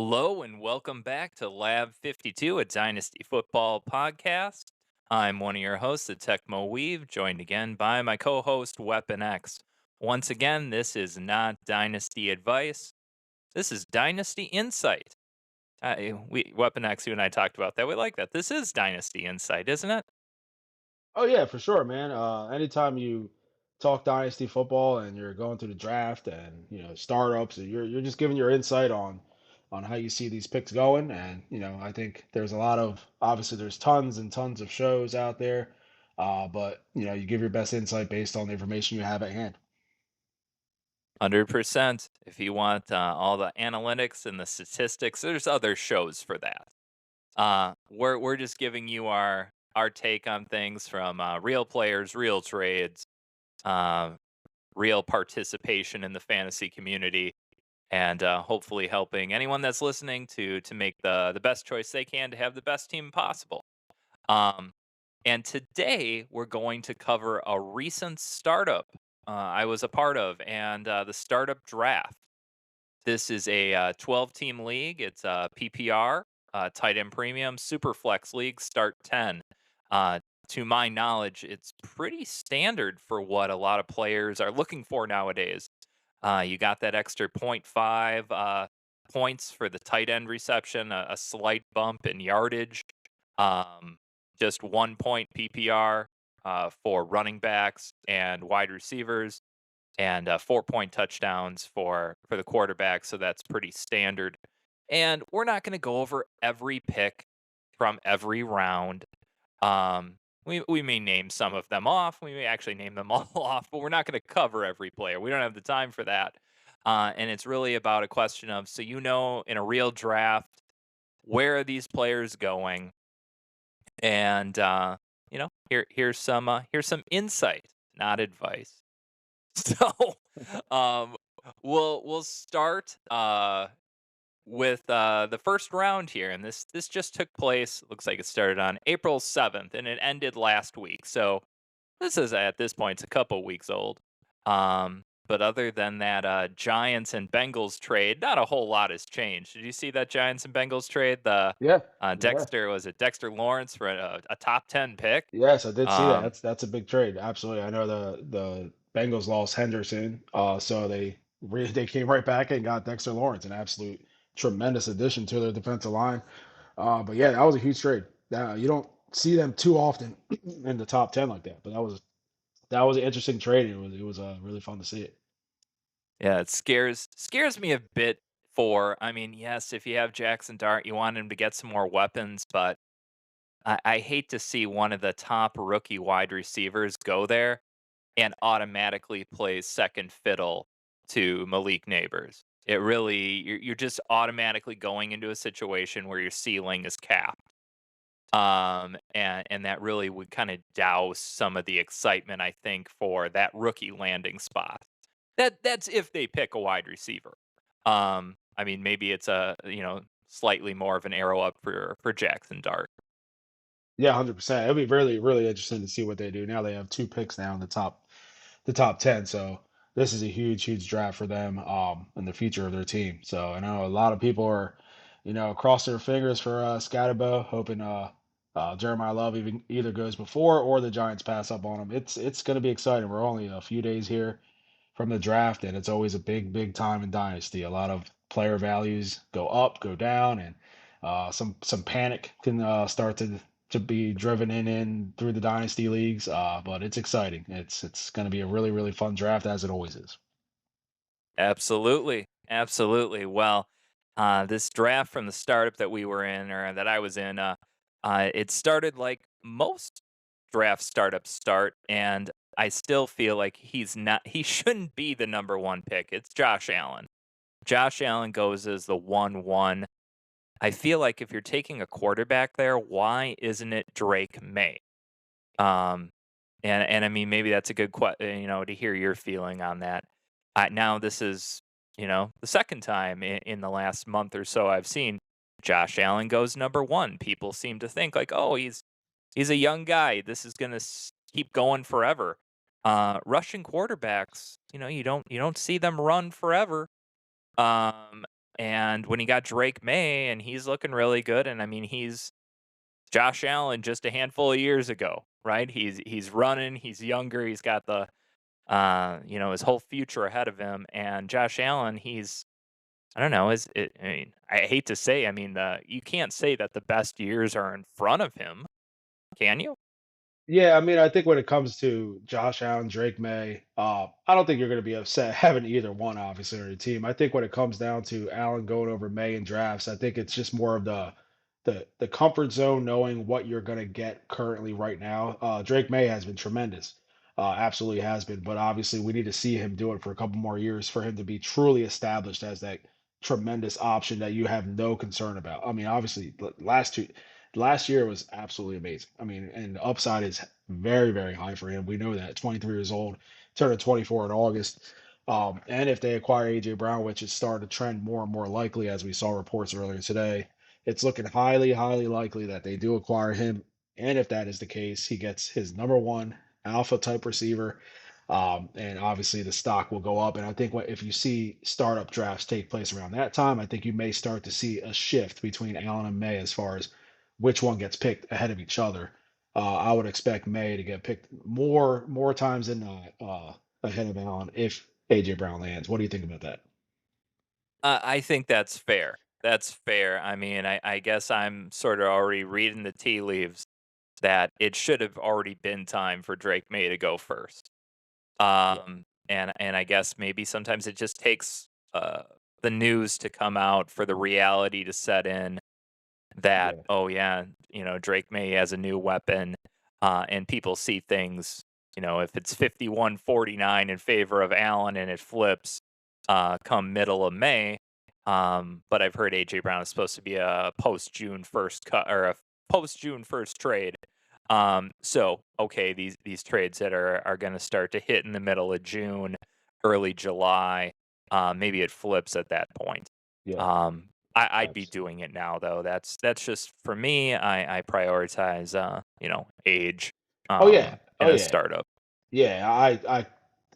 Hello and welcome back to Lab 52, a Dynasty Football podcast. I'm one of your hosts, the Tecmo Weave, joined again by my co-host Weapon X. Once again, this is not Dynasty advice. This is Dynasty Insight. Weapon X, you and I talked about that. We like that. This is Dynasty Insight, isn't it? Oh yeah, for sure, man. Anytime you talk dynasty football and you're going through the draft and startups, and you're just giving your insight on how you see these picks going. And I think there's a lot of obviously there's tons and tons of shows out there, but you give your best insight based on the information you have at hand. 100%. If you want all the analytics and the statistics, there's other shows for that. We're just giving you our take on things from real players, real trades, uh, real participation in the fantasy community, and hopefully helping anyone that's listening to make the best choice they can to have the best team possible. Um, and today we're going to cover a recent startup I was a part of, and the startup draft. This is a 12-team league. It's a PPR, tight end premium, Superflex league, start 10. Uh, to my knowledge, it's pretty standard for what a lot of players are looking for nowadays. You got that extra point 0.5 points for the tight end reception, a slight bump in yardage, um, just 1 point PPR for running backs and wide receivers and 4 point touchdowns for the quarterback. So that's pretty standard. And we're not going to go over every pick from every round. We may name some of them off. We may actually name them all off, but we're not going to cover every player. We don't have the time for that. And it's really about a question of in a real draft, where are these players going? And here's some insight, not advice. So, um, we'll start with the first round here, and this just took place. Looks like it started on April 7th, and it ended last week. So this is at this point it's a couple weeks old. But other than that, Giants and Bengals trade, not a whole lot has changed. Did you see that Giants and Bengals trade? The Yeah, yeah, Dexter was it Dexter Lawrence for a top 10 pick? yes, I did see that. Um, That's a big trade. Absolutely, I know the Bengals lost Henderson, so they came right back and got Dexter Lawrence, an absolute tremendous addition to their defensive line. But yeah, that was a huge trade. You don't see them too often in the top 10 like that. But that was an interesting trade. It was really fun to see it. Yeah, it scares me a bit for I mean, yes, if you have Jackson Dart, you want him to get some more weapons, but I hate to see one of the top rookie wide receivers go there and automatically plays second fiddle to Malik Neighbors. It really you're just automatically going into a situation where your ceiling is capped. And that really would kind of douse some of the excitement, I think, for that rookie landing spot. That's if they pick a wide receiver. I mean, maybe it's a slightly more of an arrow up for Jackson Dart. Yeah, 100%. It'll be really, really interesting to see what they do. Now they have two picks now in the top 10. So this is a huge, huge draft for them in the future of their team. So I know a lot of people are, crossing their fingers for Scatterbo, hoping Jeremiah Love either goes before or the Giants pass up on him. It's going to be exciting. We're only a few days here from the draft, and it's always a big, big time in Dynasty. A lot of player values go up, go down, and some panic can start to be driven in through the Dynasty leagues. But it's exciting. It's going to be a really, really fun draft as it always is. Absolutely, absolutely. Well, this draft from the startup that we were in or that I was in, it started like most draft startups start, and I still feel like he's not. He shouldn't be the number one pick. It's Josh Allen. Josh Allen goes as the 1-1. I feel like if you're taking a quarterback there, why isn't it Drake May? Um, and I mean, maybe that's a good to hear your feeling on that. Now this is, the second time in the last month or so I've seen Josh Allen goes number one. People seem to think like, oh, he's a young guy. This is gonna keep going forever. Rushing quarterbacks, you don't see them run forever. Um, And when he got Drake May, and he's looking really good, and I mean, he's Josh Allen just a handful of years ago, right? He's running, he's younger, he's got the his whole future ahead of him. And Josh Allen, he's I don't know, is it I mean, I hate to say, I mean, you can't say that the best years are in front of him, can you? Yeah, I mean, I think when it comes to Josh Allen, Drake May, I don't think you're going to be upset having either one, obviously, on your team. I think when it comes down to Allen going over May in drafts, I think it's just more of the comfort zone, knowing what you're going to get currently right now. Drake May has been tremendous, absolutely has been, but obviously we need to see him do it for a couple more years for him to be truly established as that tremendous option that you have no concern about. I mean, obviously, last year was absolutely amazing. I mean, and the upside is very, very high for him. We know that. 23 years old, turning 24 in August. And if they acquire AJ Brown, which is starting to trend more and more likely, as we saw reports earlier today, it's looking highly, highly likely that they do acquire him. And if that is the case, he gets his number one alpha type receiver. And obviously the stock will go up. And I think if you see startup drafts take place around that time, I think you may start to see a shift between Allen and May as far as which one gets picked ahead of each other. I would expect May to get picked more times than not ahead of Allen if AJ Brown lands. What do you think about that? I think that's fair. That's fair. I mean, I guess I'm sort of already reading the tea leaves that it should have already been time for Drake May to go first. Yeah, And I guess maybe sometimes it just takes the news to come out for the reality to set in that, yeah, oh yeah, Drake May has a new weapon, and people see things, if it's 51-49 in favor of Allen and it flips come middle of May. But I've heard AJ Brown is supposed to be a post June 1st cut or a post June 1st trade. So okay, these trades that are going to start to hit in the middle of June, early July, maybe it flips at that point. yeah. Um, I'd be Abs- doing it now though. That's just for me. I prioritize age Oh yeah, in oh a yeah. startup. Yeah,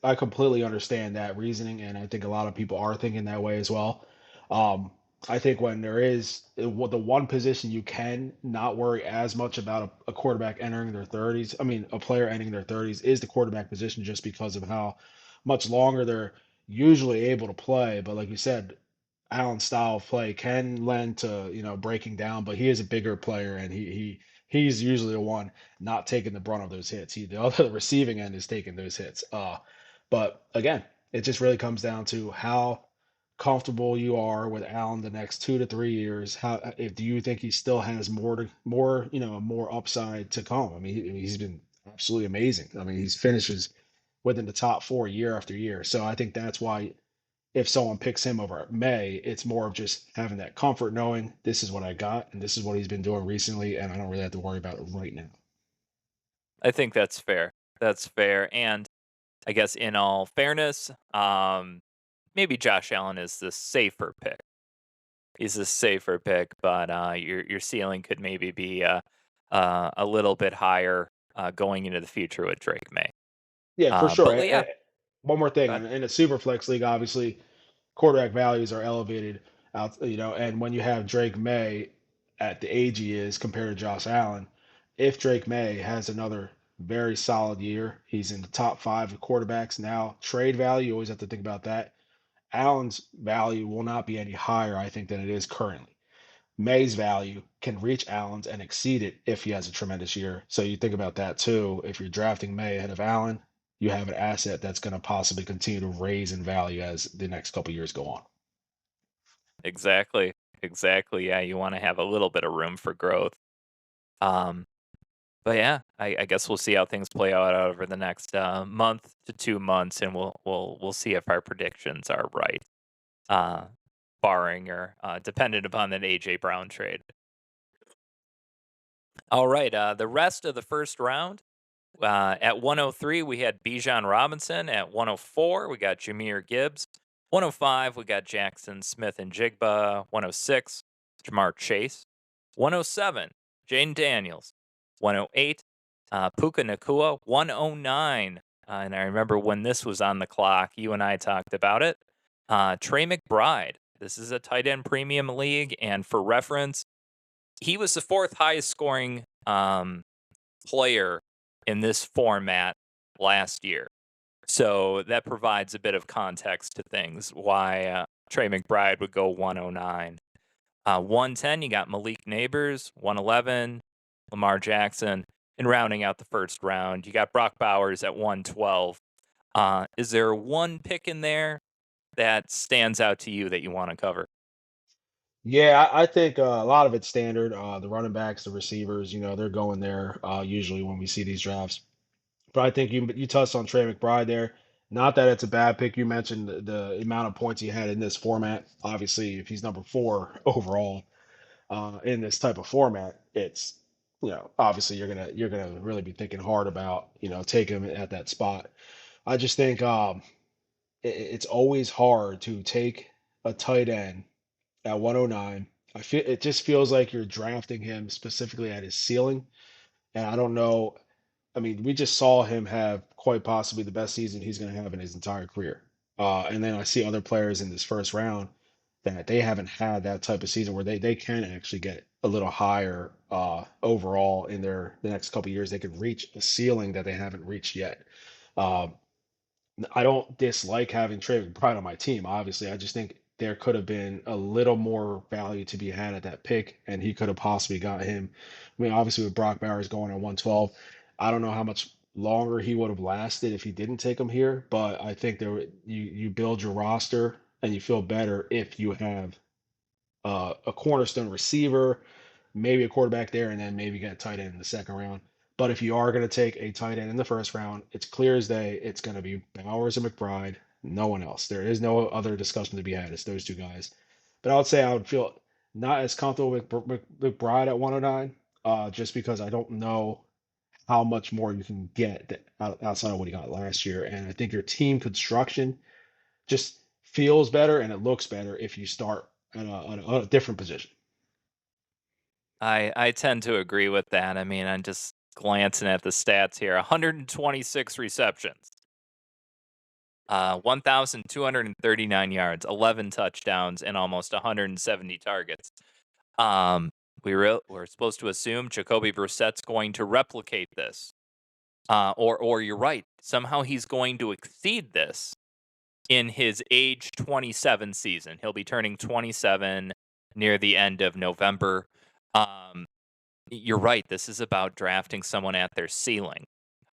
I completely understand that reasoning, and I think a lot of people are thinking that way as well. Um, I think when there is the one position you can not worry as much about a quarterback entering their 30s. I mean, a player entering their 30s is the quarterback position just because of how much longer they're usually able to play. But like you said, Allen's style of play can lend to breaking down, but he is a bigger player, and he's usually the one not taking the brunt of those hits. The other receiving end is taking those hits. But again, it just really comes down to how comfortable you are with Allen the next 2 to 3 years. How if do you think he still has more upside to come? I mean, he's been absolutely amazing. I mean, he's finishes within the top four year after year. So I think that's why if someone picks him over May, it's more of just having that comfort knowing this is what I got and this is what he's been doing recently, and I don't really have to worry about it right now. I think that's fair. That's fair. And I guess in all fairness, maybe Josh Allen is the safer pick. He's a safer pick, but your ceiling could maybe be a little bit higher going into the future with Drake May. Yeah, for sure. But yeah, One more thing, uh, in a super flex league, obviously quarterback values are elevated out, and when you have Drake May at the age he is compared to Josh Allen, if Drake May has another very solid year, he's in the top five of quarterbacks now. Trade value, you always have to think about that. Allen's value will not be any higher, I think, than it is currently. May's value can reach Allen's and exceed it if he has a tremendous year. So you think about that too. If you're drafting May ahead of Allen, you have an asset that's going to possibly continue to raise in value as the next couple years go on. exactly, exactly. Yeah, you want to have a little bit of room for growth. Um, but yeah, I guess we'll see how things play out over the next month to 2 months, and we'll see if our predictions are right. Uh, barring or dependent upon that AJ Brown trade. All right, the rest of the first round. At 103, we had Bijan Robinson. At 104, we got Jameer Gibbs. 105, we got Jackson Smith and Jigba. 106, Jamar Chase. 107, Jaden Daniels. 108, Puka Nakua. 109, and I remember when this was on the clock, you and I talked about it. Trey McBride, This is a tight end premium league, and for reference, he was the fourth highest scoring player in this format last year. So that provides a bit of context to things why Trey McBride would go 109. 110, you got Malik Neighbors, 111, Lamar Jackson, and rounding out the first round, you got Brock Bowers at 112. Is there one pick in there that stands out to you that you want to cover? Yeah, I think a lot of it's standard. The running backs, the receivers, they're going there usually when we see these drafts. But I think you touched on Trey McBride there. Not that it's a bad pick. You mentioned the amount of points he had in this format. Obviously, if he's number four overall in this type of format, it's obviously you're gonna really be thinking hard about taking him at that spot. I just think it's always hard to take a tight end at 109. I feel it just feels like you're drafting him specifically at his ceiling, and I don't know. I mean, we just saw him have quite possibly the best season he's going to have in his entire career. And then I see other players in this first round that they haven't had that type of season where they can actually get a little higher overall in the next couple of years. They could reach a ceiling that they haven't reached yet. Um, I don't dislike having Trey McBride on my team. Obviously, I just think there could have been a little more value to be had at that pick, and he could have possibly got him. I mean, obviously with Brock Bowers going at 112, I don't know how much longer he would have lasted if he didn't take him here, but I think you build your roster and you feel better if you have a cornerstone receiver, maybe a quarterback there, and then maybe get a tight end in the second round. But if you are going to take a tight end in the first round, it's clear as day it's going to be Bowers and McBride, no one else. There is no other discussion to be had. It's those two guys. But I would say I would feel not as comfortable with McBride at 109, just because I don't know how much more you can get outside of what he got last year. And I think your team construction just feels better and it looks better if you start at a different position. I tend to agree with that. I mean, I'm just glancing at the stats here. 126 receptions, 1,239 yards, 11 touchdowns, and almost 170 targets. Um, we're supposed to assume Jacoby Brissett's going to replicate this, or you're right. Somehow he's going to exceed this in his age 27 season. He'll be turning 27 near the end of November. Um, you're right. This is about drafting someone at their ceiling.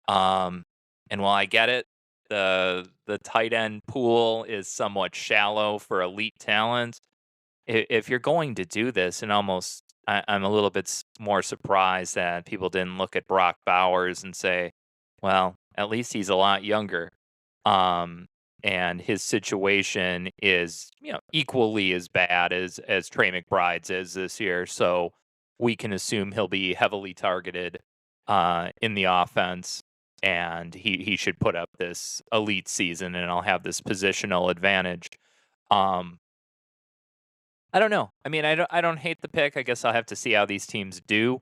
Um, and while I get it, the tight end pool is somewhat shallow for elite talent. If you're going to do this, and I'm a little bit more surprised that people didn't look at Brock Bowers and say, well, at least he's a lot younger. Um, and his situation is, equally as bad as Trey McBride's is this year. So we can assume he'll be heavily targeted in the offense, and he should put up this elite season, and I'll have this positional advantage. Um, I don't know. I mean, I don't hate the pick. I guess I'll have to see how these teams do.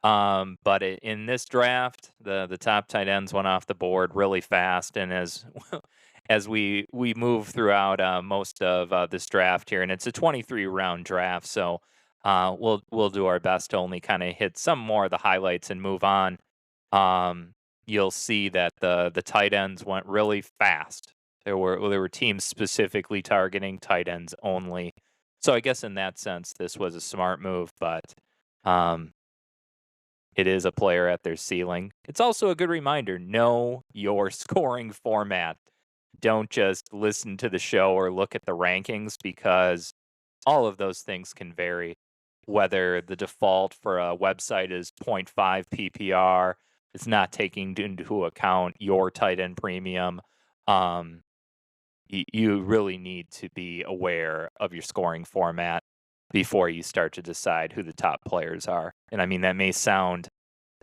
But in this draft, the top tight ends went off the board really fast, and as as we move throughout most of this draft here, and it's a 23 round draft, so we'll do our best to only kind of hit some more of the highlights and move on. Um, you'll see that the tight ends went really fast. There were teams specifically targeting tight ends only. So I guess in that sense, this was a smart move, but um, it is a player at their ceiling. It's also a good reminder, know your scoring format. Don't just listen to the show or look at the rankings because all of those things can vary. Whether the default for a website is point 0.5 PPR, it's not taking into account your tight end premium. Um, you really need to be aware of your scoring format before you start to decide who the top players are. And I mean, that may sound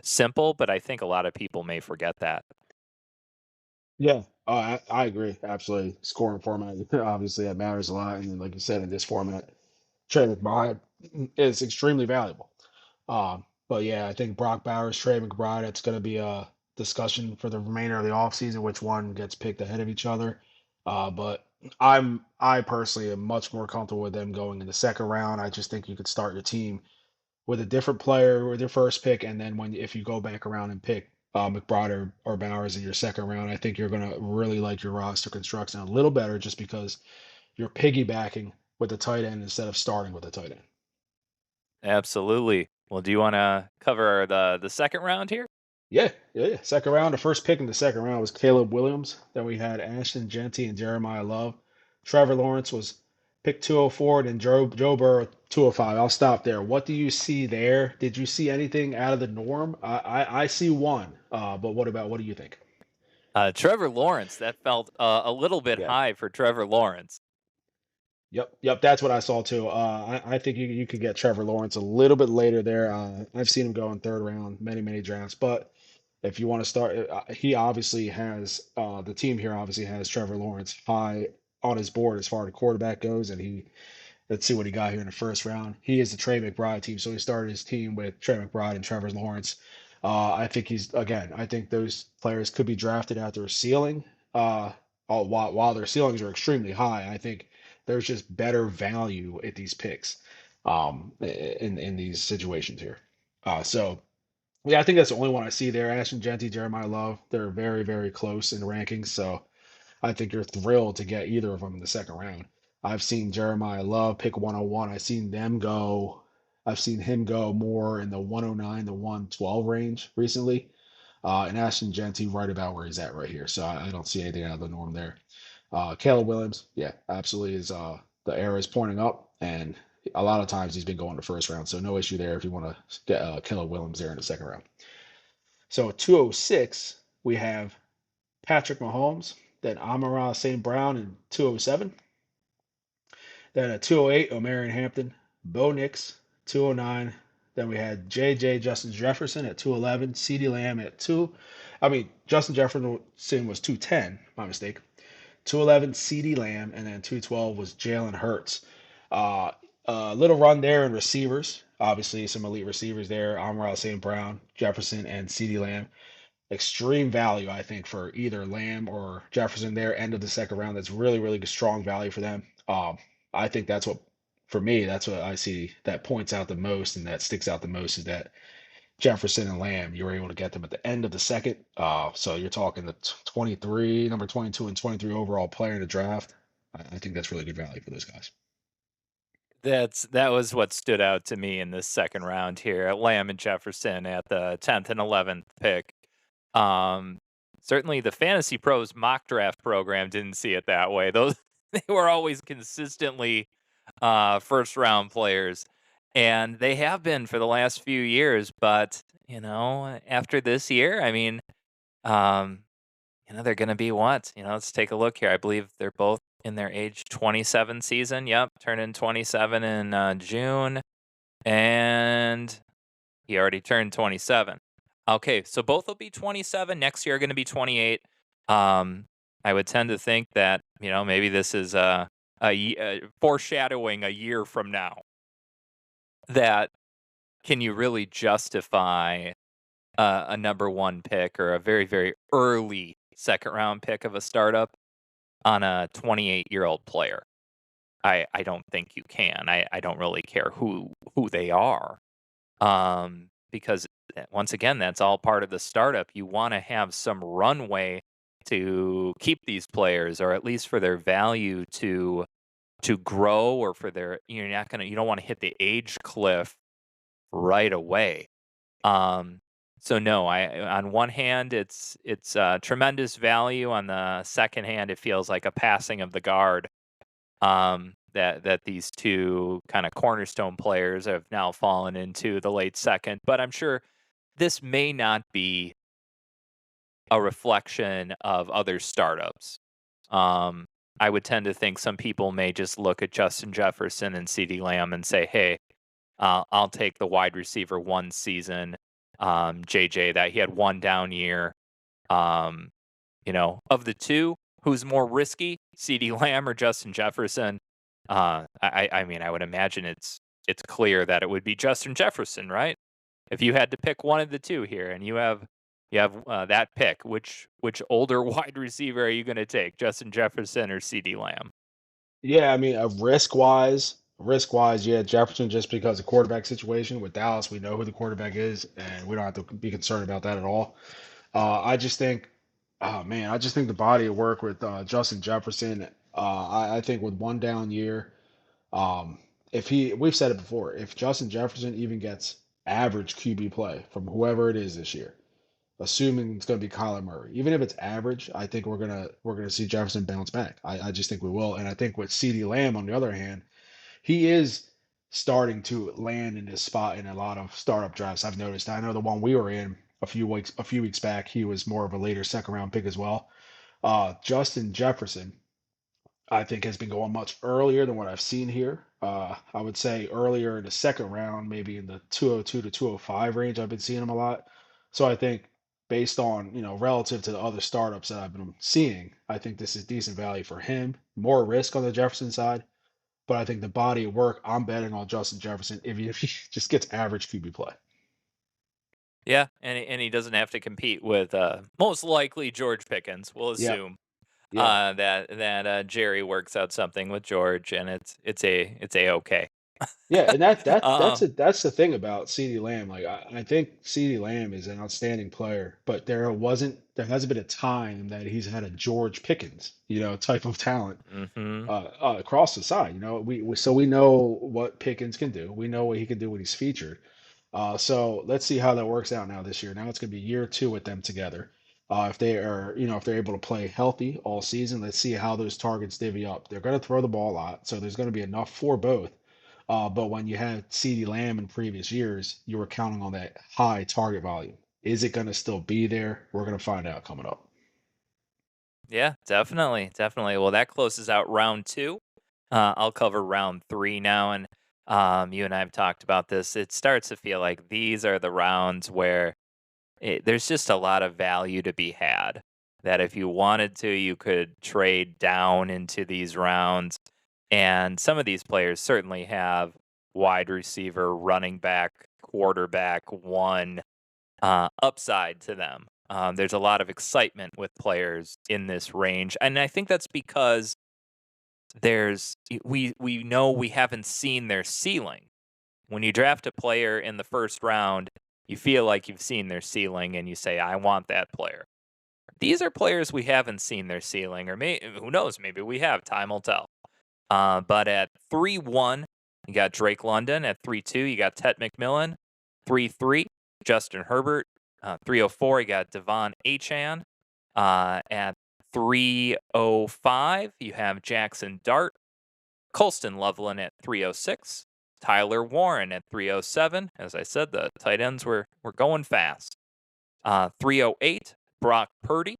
simple, but I think a lot of people may forget that. Yeah, I agree. Absolutely. Scoring format, obviously, that matters a lot. And then, like you said, in this format, Trey McBride is extremely valuable. But yeah, I think Brock Bowers, Trey McBride, it's going to be a discussion for the remainder of the offseason, which one gets picked ahead of each other. But I personally am much more comfortable with them going in the second round. I just think you could start your team with a different player with your first pick, and then when if you go back around and pick McBride or Bowers in your second round, I think you're gonna really like your roster construction a little better just because you're piggybacking with the tight end instead of starting with the tight end. Absolutely. Well, do you want to cover the second round here? Yeah, yeah, yeah. Second round. The first pick in the second round was Caleb Williams. Then we had Ashton Genty and Jeremiah Love. Trevor Lawrence was pick 204, and Joe Burrow 205. I'll stop there. What do you see there? Did you see anything out of the norm? I see one. But what do you think? Trevor Lawrence, that felt a little bit Yeah. high for Trevor Lawrence. Yep, yep, that's what I saw too. I think you could get Trevor Lawrence a little bit later there. I've seen him go in third round, many drafts. But if you want to start, he obviously has the team here obviously has Trevor Lawrence high on his board as far as the quarterback goes, and he let's see what he got here in the first round. He is the Trey McBride team, so he started his team with Trey McBride and Trevor Lawrence. I think he's again. I think those players could be drafted at their ceiling. While their ceilings are extremely high, I think there's just better value at these picks in these situations here. So yeah, I think that's the only one I see there. Ashton Genty, Jeremiah Love, they're very close in the rankings. So I think you're thrilled to get either of them in the second round. I've seen Jeremiah Love pick 101. I've seen him go more in the 109 to 112 range recently. And Ashton Genty right about where he's at right here. So I don't see anything out of the norm there. Caleb Williams, yeah, absolutely is the arrow is pointing up, and a lot of times he's been going the first round, so no issue there if you want to get Caleb Williams there in the second round. So at 206, we have Patrick Mahomes, then Amon-Ra St. Brown in 207. Then at 208, Omarion Hampton, Bo Nix, 209. Then we had J.J. Justin Jefferson at 211, CeeDee Lamb at 2. I mean, Justin Jefferson was 210, my mistake. 211, CeeDee Lamb, and then 212 was Jalen Hurts. A little run there in receivers. Obviously, some elite receivers there. Amon-Ra St. Brown, Jefferson, and CeeDee Lamb. Extreme value, I think, for either Lamb or Jefferson there, end of the second round. That's really strong value for them. I think that's what, for me, that's what I see that points out the most and that sticks out the most is that Jefferson and Lamb, you were able to get them at the end of the second. So you're talking the 23, number 22 and 23 overall player in the draft. I think that's really good value for those guys. That was what stood out to me in this second round here. Lamb and Jefferson at the 10th and 11th pick. Um, Certainly the Fantasy Pros mock draft program didn't see it that way. Those they were always consistently first round players, and they have been for the last few years. But after this year, I mean, um, they're going to be what? Let's take a look here. I believe they're both in their age 27 season. Yep, turning 27 in June, and he already turned 27. Okay, so both will be 27. Next year are going to be 28. Um, I would tend to think that maybe this is foreshadowing a year from now. That can you really justify a number one pick or a very early second round pick of a startup on a 28-year-old player? I don't think you can. I don't really care who they are. Because once again, that's all part of the startup. You want to have some runway to keep these players, or at least for their value to grow, or for their you don't want to hit the age cliff right away. Um, so no, I on one hand it's tremendous value. On the second hand, it feels like a passing of the guard. That these two kind of cornerstone players have now fallen into the late second. But I'm sure this may not be a reflection of other startups. Um, I would tend to think some people may just look at Justin Jefferson and CeeDee Lamb and say, "Hey, I'll take the wide receiver one season." JJ, that he had one down year. Um, of the two, who's more risky, CeeDee Lamb or Justin Jefferson? I mean, I would imagine it's clear that it would be Justin Jefferson, right? If you had to pick one of the two here, and you have You have that pick. Which older wide receiver are you going to take, Justin Jefferson or C.D. Lamb? Yeah, I mean, risk wise, yeah, Jefferson just because of quarterback situation with Dallas, we know who the quarterback is, and we don't have to be concerned about that at all. I just think, oh man, I just think the body of work with Justin Jefferson. I think with one down year, um, if we've said it before, if Justin Jefferson even gets average QB play from whoever it is this year, assuming it's going to be Kyler Murray. Even if it's average, I think we're gonna see Jefferson bounce back. I just think we will, and I think with CeeDee Lamb on the other hand, he is starting to land in his spot in a lot of startup drafts. I've noticed. I know the one we were in a few weeks back, he was more of a later second round pick as well. Justin Jefferson I think has been going much earlier than what I've seen here. I would say earlier in the second round, maybe in the 202 to 205 range. I've been seeing him a lot. So I think based on, relative to the other startups that I've been seeing, I think this is decent value for him. More risk on the Jefferson side, but I think the body of work, I'm betting on Justin Jefferson if he just gets average QB play. Yeah, and he doesn't have to compete with most likely George Pickens. We'll Yeah, assume yeah. that Jerry works out something with George, and it's a okay. Yeah, and uh, that's the thing about CeeDee Lamb. Like I think CeeDee Lamb is an outstanding player, but there hasn't been a time that he's had a George Pickens, type of talent hmm across the side. We know what Pickens can do. We know what he can do when he's featured. So let's see how that works out now this year. Now it's going to be year two with them together. If they're able to play healthy all season, let's see how those targets divvy up. They're going to throw the ball a lot, so there's going to be enough for both. But when you had CeeDee Lamb in previous years, you were counting on that high target volume. Is it going to still be there? We're going to find out coming up. Yeah, definitely, definitely. Well, that closes out round two. I'll cover round three now, and you and I have talked about this. It starts to feel like these are the rounds where there's just a lot of value to be had. That if you wanted to, you could trade down into these rounds. And some of these players certainly have wide receiver, running back, quarterback, one upside to them. There's a lot of excitement with players in this range. And I think that's because we know we haven't seen their ceiling. When you draft a player in the first round, you feel like you've seen their ceiling and you say, I want that player. These are players we haven't seen their ceiling, or who knows, maybe we have. Time will tell. But at 3-1, you got Drake London. At 3-2, you got Ted McMillan. 3-3, Justin Herbert. 3-04, you got Devon Achan. At 3-05, you have Jackson Dart. Colston Loveland at 3-06. Tyler Warren at 3-07. As I said, the tight ends were going fast. 3-08, Brock Purdy.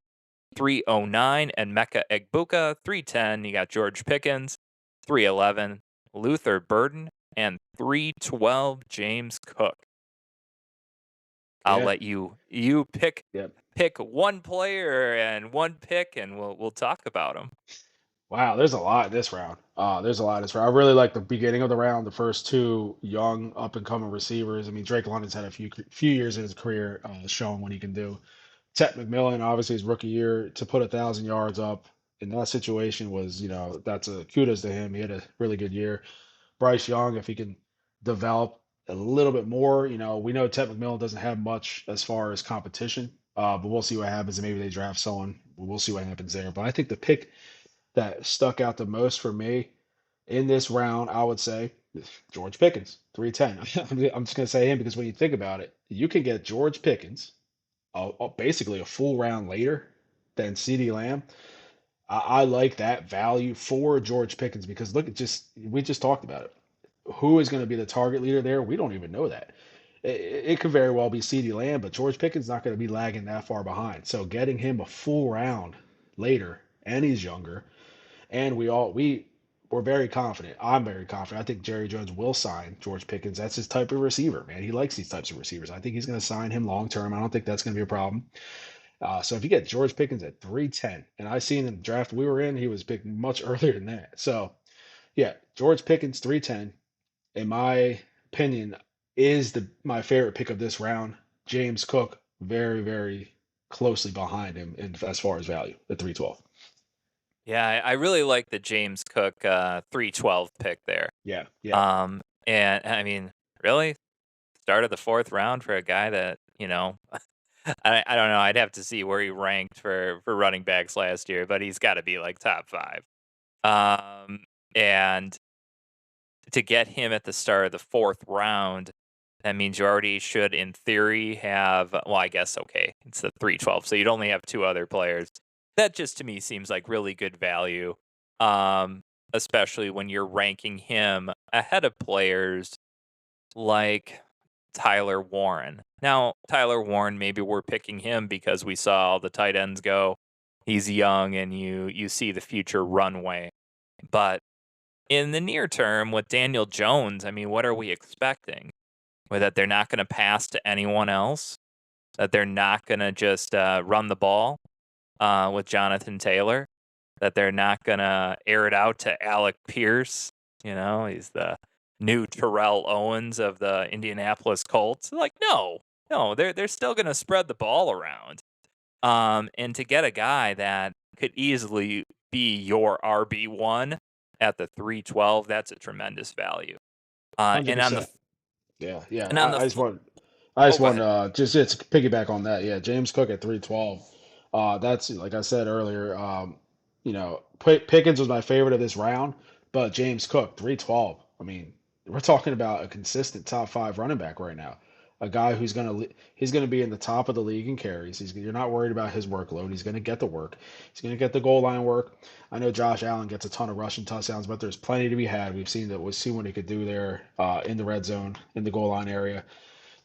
3-09, and Mecca Egbuka. 3-10, you got George Pickens. 3-11, Luther Burden. And 3-12, James Cook. I'll Yeah. let you Yep. pick one player and one pick, and we'll talk about them. Wow, there's a lot in this round. There's a lot in this round. I really like the beginning of the round, the first two young up and coming receivers. I mean, Drake London's had a few years in his career showing what he can do. Ted McMillan, obviously his rookie year to put 1,000 yards up in that situation was, that's a kudos to him. He had a really good year. Bryce Young, if he can develop a little bit more, we know Ted McMillan doesn't have much as far as competition, but we'll see what happens. And maybe they draft someone. We'll see what happens there. But I think the pick that stuck out the most for me in this round, I would say George Pickens, 310. I'm just going to say him because when you think about it, you can get George Pickens basically a full round later than CeeDee Lamb. I like that value for George Pickens because look, we just talked about it. Who is going to be the target leader there? We don't even know that. It could very well be CeeDee Lamb, but George Pickens not going to be lagging that far behind. So getting him a full round later, and he's younger, and we're very confident. I'm very confident. I think Jerry Jones will sign George Pickens. That's his type of receiver, man. He likes these types of receivers. I think he's going to sign him long term. I don't think that's going to be a problem. So if you get George Pickens at 310, and I seen in the draft we were in, he was picked much earlier than that. So yeah, George Pickens 310, in my opinion, is the my favorite pick of this round. James Cook, very, very. closely behind him in, as far as value at 312. Yeah, I really like the James Cook 312 pick there. Yeah, yeah, And I mean, really, start of the fourth round for a guy that I don't know. I'd have to see where he ranked for running backs last year, but he's got to be like top 5. And to get him at the start of the fourth round, that means you already should, in theory, have. Well, I guess okay, it's the 312, so you'd only have 2 other players. That just to me seems like really good value, um, especially when you're ranking him ahead of players like Tyler Warren. Now, Tyler Warren, maybe we're picking him because we saw all the tight ends go. He's young, and you see the future runway. But in the near term, with Daniel Jones, I mean, what are we expecting? That they're not going to pass to anyone else? That they're not going to just run the ball with Jonathan Taylor? That they're not going to air it out to Alec Pierce? He's the new Terrell Owens of the Indianapolis Colts. Like, no, they're still going to spread the ball around. And to get a guy that could easily be your RB1 at the 312, that's a tremendous value. hundred And on the percent. Yeah, yeah. and on the I oh, just go want ahead. just to piggyback on that. Yeah, James Cook at 312. That's like I said earlier. Pickens was my favorite of this round, but James Cook 312. I mean, we're talking about a consistent top 5 running back right now. A guy he's gonna be in the top of the league in carries. You're not worried about his workload. He's gonna get the work. He's gonna get the goal line work. I know Josh Allen gets a ton of rushing touchdowns, but there's plenty to be had. We've seen what he could do there in the red zone, in the goal line area.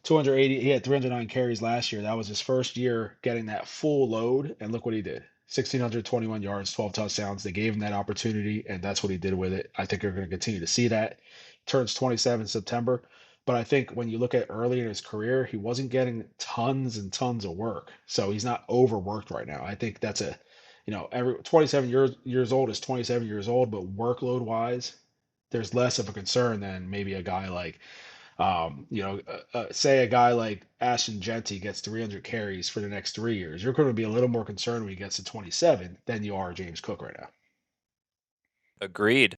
280, he had 309 carries last year. That was his first year getting that full load, and look what he did. 1,621 yards, 12 touchdowns. They gave him that opportunity, and that's what he did with it. I think you're going to continue to see that. Turns 27 in September. But I think when you look at early in his career, he wasn't getting tons and tons of work. So he's not overworked right now. I think that's every 27 years old is 27 years old, but workload wise, there's less of a concern than maybe a guy like say a guy like Ashton Genty gets 300 carries for the next 3 years. You're going to be a little more concerned when he gets to 27 than you are James Cook right now. Agreed.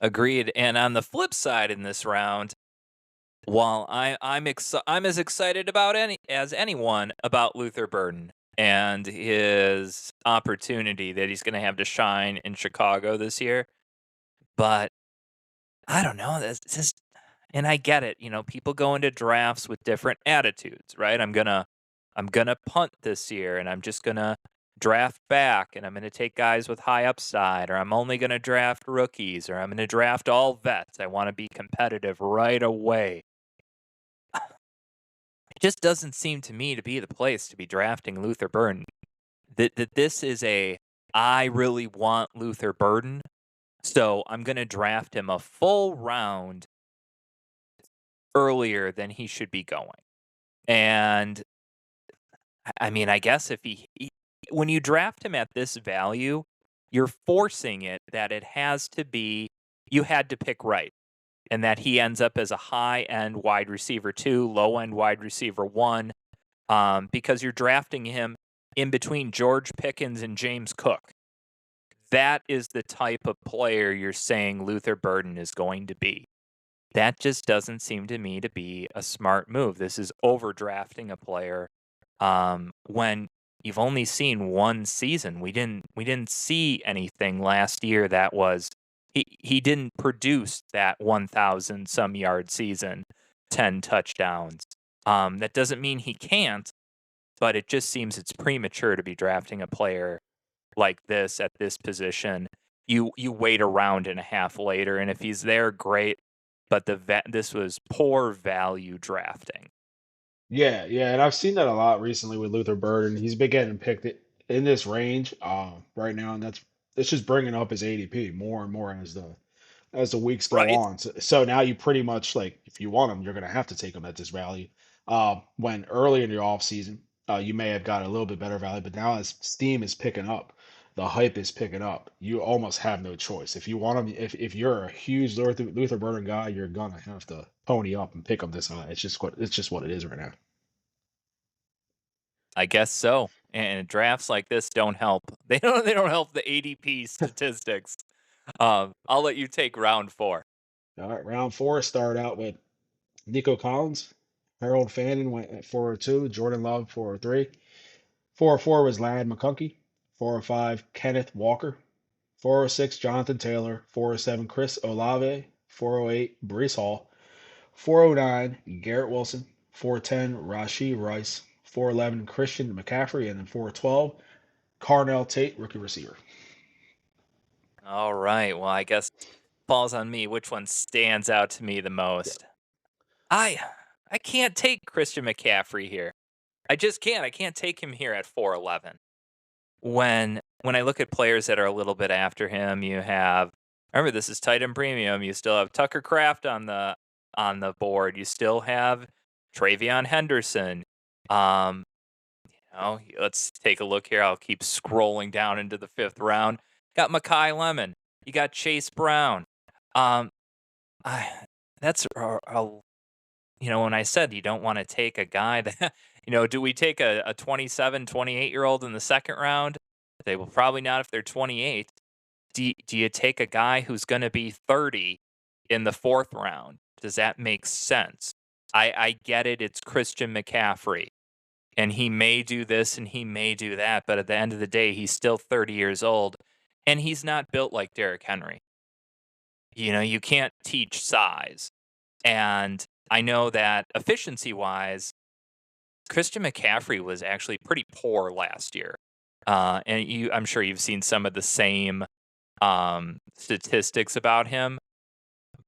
Agreed. And on the flip side in this round, while I'm as excited about anyone about Luther Burden and his opportunity that he's going to have to shine in Chicago this year, but I don't know. That's just, and I get it. People go into drafts with different attitudes, right? I'm gonna punt this year, and I'm just gonna draft back, and I'm gonna take guys with high upside, or I'm only gonna draft rookies, or I'm gonna draft all vets. I want to be competitive right away. It just doesn't seem to me to be the place to be drafting Luther Burden. That this is I really want Luther Burden, so I'm gonna draft him a full round earlier than he should be going. And I mean, I guess if when you draft him at this value, you're forcing it that it has to be, you had to pick right, and that he ends up as a high end wide receiver 2, low end wide receiver 1, because you're drafting him in between George Pickens and James Cook. That is the type of player you're saying Luther Burden is going to be. That just doesn't seem to me to be a smart move. This is overdrafting a player when you've only seen one season. We didn't see anything last year that was he didn't produce that 1,000 some yard season, 10 touchdowns. That doesn't mean he can't, but it just seems it's premature to be drafting a player like this at this position. You wait a round and a half later, and if he's there, great. But this was poor value drafting. Yeah, yeah, and I've seen that a lot recently with Luther Burden. He's been getting picked in this range right now, and that's just bringing up his ADP more and more as the weeks go Right. on. So now you pretty much like if you want him, you're going to have to take him at this value. When early in your off season, you may have got a little bit better value, but now as steam is picking up, the hype is picking up. You almost have no choice. If you want him, if you're a huge Luther Burden guy, you're gonna have to pony up and pick him this high. It's just what it is right now. I guess so. and drafts like this don't help. They don't help the ADP statistics. I'll let you take round 4. All right, round four started out with Nico Collins. Harold Fannin went at 402. Jordan Love 403. 404 was Lad McConkey. 405, Kenneth Walker. 406, Jonathan Taylor. 407, Chris Olave. 408, Brees Hall. 409, Garrett Wilson. 410, Rashee Rice. 411, Christian McCaffrey. And then 412, Carnell Tate, rookie receiver. All right. Well, I guess falls on me which one stands out to me the Yeah. most. I I can't take Christian McCaffrey here. I just can't. I can't take him here at 411. When I look at players that are a little bit after him, you have remember this is tight end premium. You still have Tucker Kraft on the board. You still have Travion Henderson. Um, let's take a look here. I'll keep scrolling down into the 5th round. Got Makai Lemon. You got Chase Brown. Um, I that's when I said you don't want to take a guy that, do we take a 27, 28-year-old in the 2nd round? They will probably not if they're 28. Do you take a guy who's going to be 30 in the 4th round? Does that make sense? I get it. It's Christian McCaffrey, and he may do this and he may do that, but at the end of the day, he's still 30 years old, and he's not built like Derrick Henry. You can't teach size. And I know that efficiency wise, Christian McCaffrey was actually pretty poor last year. And I'm sure you've seen some of the same statistics about him.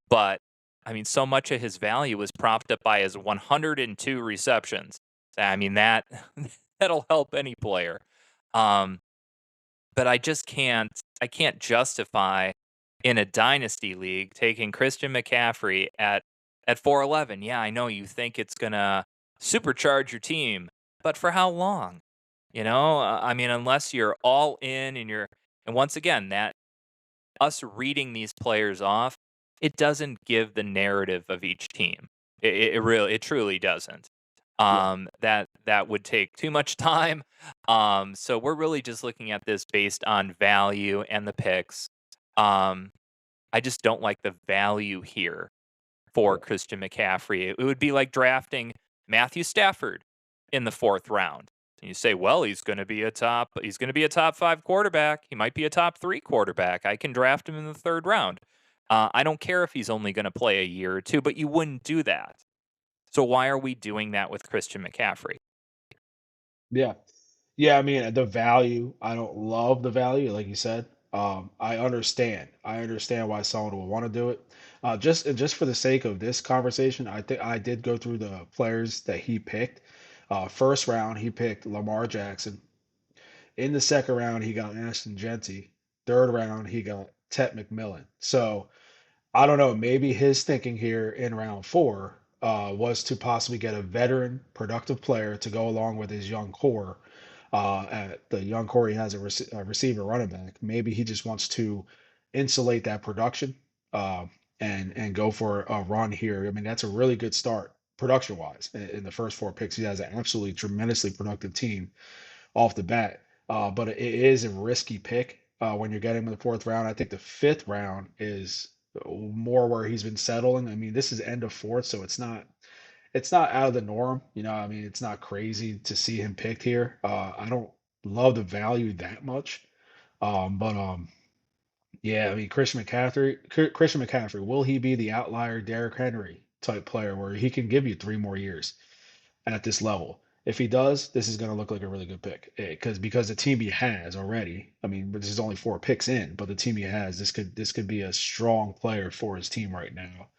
But I mean, so much of his value was propped up by his 102 receptions. I mean, that'll help any player. Um, but I can't justify in a dynasty league taking Christian McCaffrey at 411. Yeah, I know you think it's going to supercharge your team, but for how long? I mean, unless you're all in and once again, that us reading these players off, it doesn't give the narrative of each team. It truly doesn't. Yeah. That would take too much time. So we're really just looking at this based on value and the picks. Um, I just don't like the value here for Yeah. Christian McCaffrey. It would be like drafting Matthew Stafford in the 4th round. And you say, well, he's going to be a top 5 quarterback. He might be a top 3 quarterback. I can draft him in the 3rd round. I don't care if he's only going to play a year or two, but you wouldn't do that. So why are we doing that with Christian McCaffrey? Yeah. Yeah, I mean, the value, I don't love the value, like you said. I understand. I understand why someone would want to do it. Just for the sake of this conversation, I think I did go through the players that he picked. First round, he picked Lamar Jackson. In the second round, he got Ashton Genty. Third round, he got Tet McMillan. So I don't know. Maybe his thinking here in round four was to possibly get a veteran, productive player to go along with his young core. At the young core, he has a receiver, running back. Maybe he just wants to insulate that production and go for a run here. I mean, that's a really good start production wise in the first four picks. He has an absolutely tremendously productive team off the bat. But it is a risky pick when you're getting him in the fourth round. I think the fifth round is more where he's been settling. I mean, this is end of fourth, so it's not out of the norm. I mean, it's not crazy to see him picked here. I don't love the value that much. But yeah, I mean, Christian McCaffrey, will he be the outlier Derrick Henry type player where he can give you 3 more years at this level? If he does, this is going to look like a really good pick because the team he has already. I mean, this is only 4 picks in, but the team he has, this could be a strong player for his team right now.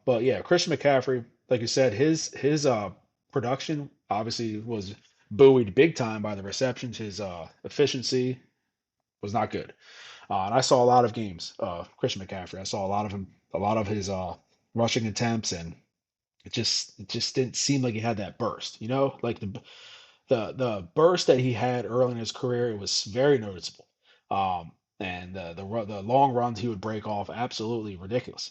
But yeah, Christian McCaffrey, like you said, his production obviously was buoyed big time by the receptions. His efficiency was not good, and I saw a lot of games. Christian McCaffrey, I saw a lot of him, a lot of his rushing attempts, and it just didn't seem like he had that burst. Like the burst that he had early in his career, it was very noticeable. And the long runs he would break off, absolutely ridiculous.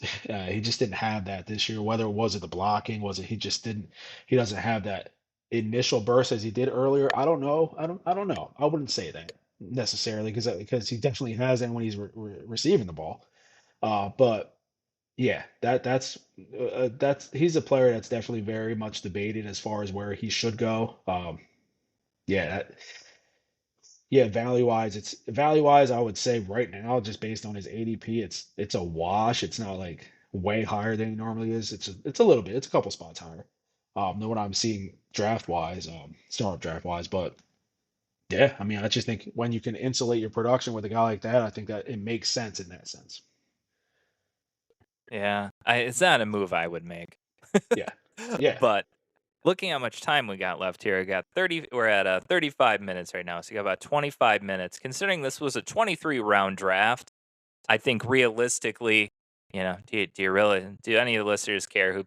He just didn't have that this year. Whether it was it the blocking, was it he just didn't he doesn't have that initial burst as he did earlier. I don't know. I don't know. I wouldn't say that necessarily because he definitely has, and when he's receiving the ball. But yeah, that's he's a player that's definitely very much debated as far as where he should go. Yeah, yeah, value wise, I would say right now, just based on his ADP, it's a wash. It's not like way higher than he normally is. It's a little bit. It's a couple spots higher than what I'm seeing draft wise, startup draft wise. But yeah, I mean, I just think when you can insulate your production with a guy like that, I think that it makes sense in that sense. Yeah, it's not a move I would make. Yeah, yeah, But looking how much time we got left here, I got 30. We're at 35 minutes right now, so you got about 25 minutes. Considering this was a 23 round draft, I think realistically, do you really do any of the listeners care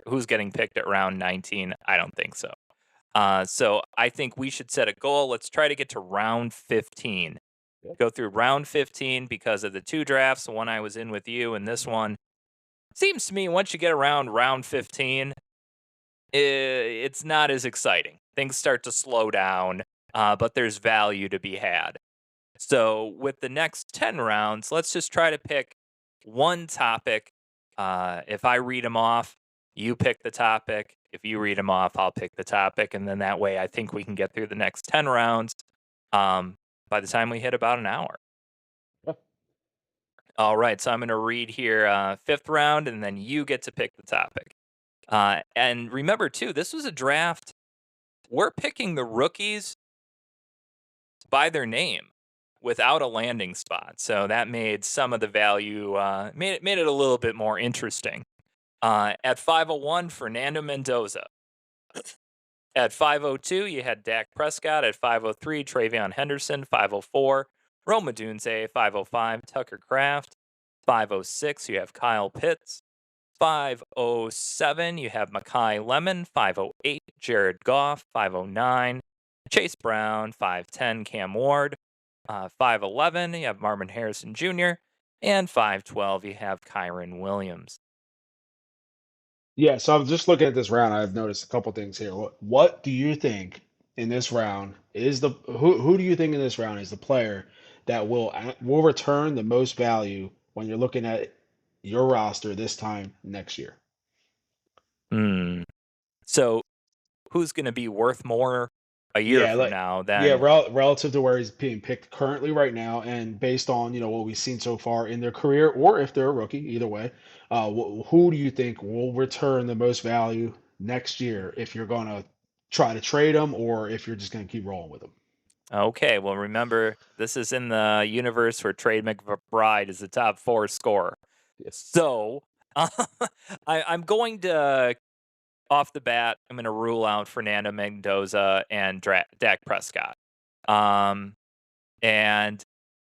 who's getting picked at round 19? I don't think so. So I think we should set a goal. Let's try to get to round 15. yep, Go through round 15 because of the two drafts, the one I was in with you and this one. Seems to me once you get around round 15, it's not as exciting. Things start to slow down, but there's value to be had. So with the next 10 rounds, let's just try to pick one topic. If I read them off, you pick the topic. If you read them off, I'll pick the topic. And then that way, I think we can get through the next 10 rounds um, by the time we hit about an hour. yep. All right. So I'm going to read here fifth round, and then you get to pick the topic. And remember, too, this was a draft. We're picking the rookies by their name without a landing spot. So that made some of the value made it a little bit more interesting. At 501, Fernando Mendoza. At 502, you had Dak Prescott. At 503, Travion Henderson. 504, Rome Odunze. 505, Tucker Kraft. 506, you have Kyle Pitts. 507, you have Makai Lemon. 508, Jared Goff. 509, Chase Brown. 510, Cam Ward. 511, you have Marvin Harrison Jr. And 512, you have Kyron Williams. Yeah, so I'm just looking at this round. I've noticed a couple things here. What do you think in this round is the who do you think in this round is the player that will return the most value when you're looking at your roster this time next year? Hmm. So who's going to be worth more a year Yeah, from like now yeah, than relative to where he's being picked currently right now, and based on what we've seen so far in their career, or if they're a rookie, either way, who do you think will return the most value next year if you're going to try to trade them, or if you're just going to keep rolling with them? Okay, well, remember, this is in the universe where Trade McBride is the top four scorer. Yeah. So I'm going to, off the bat, I'm going to rule out Fernando Mendoza and Dak Prescott. And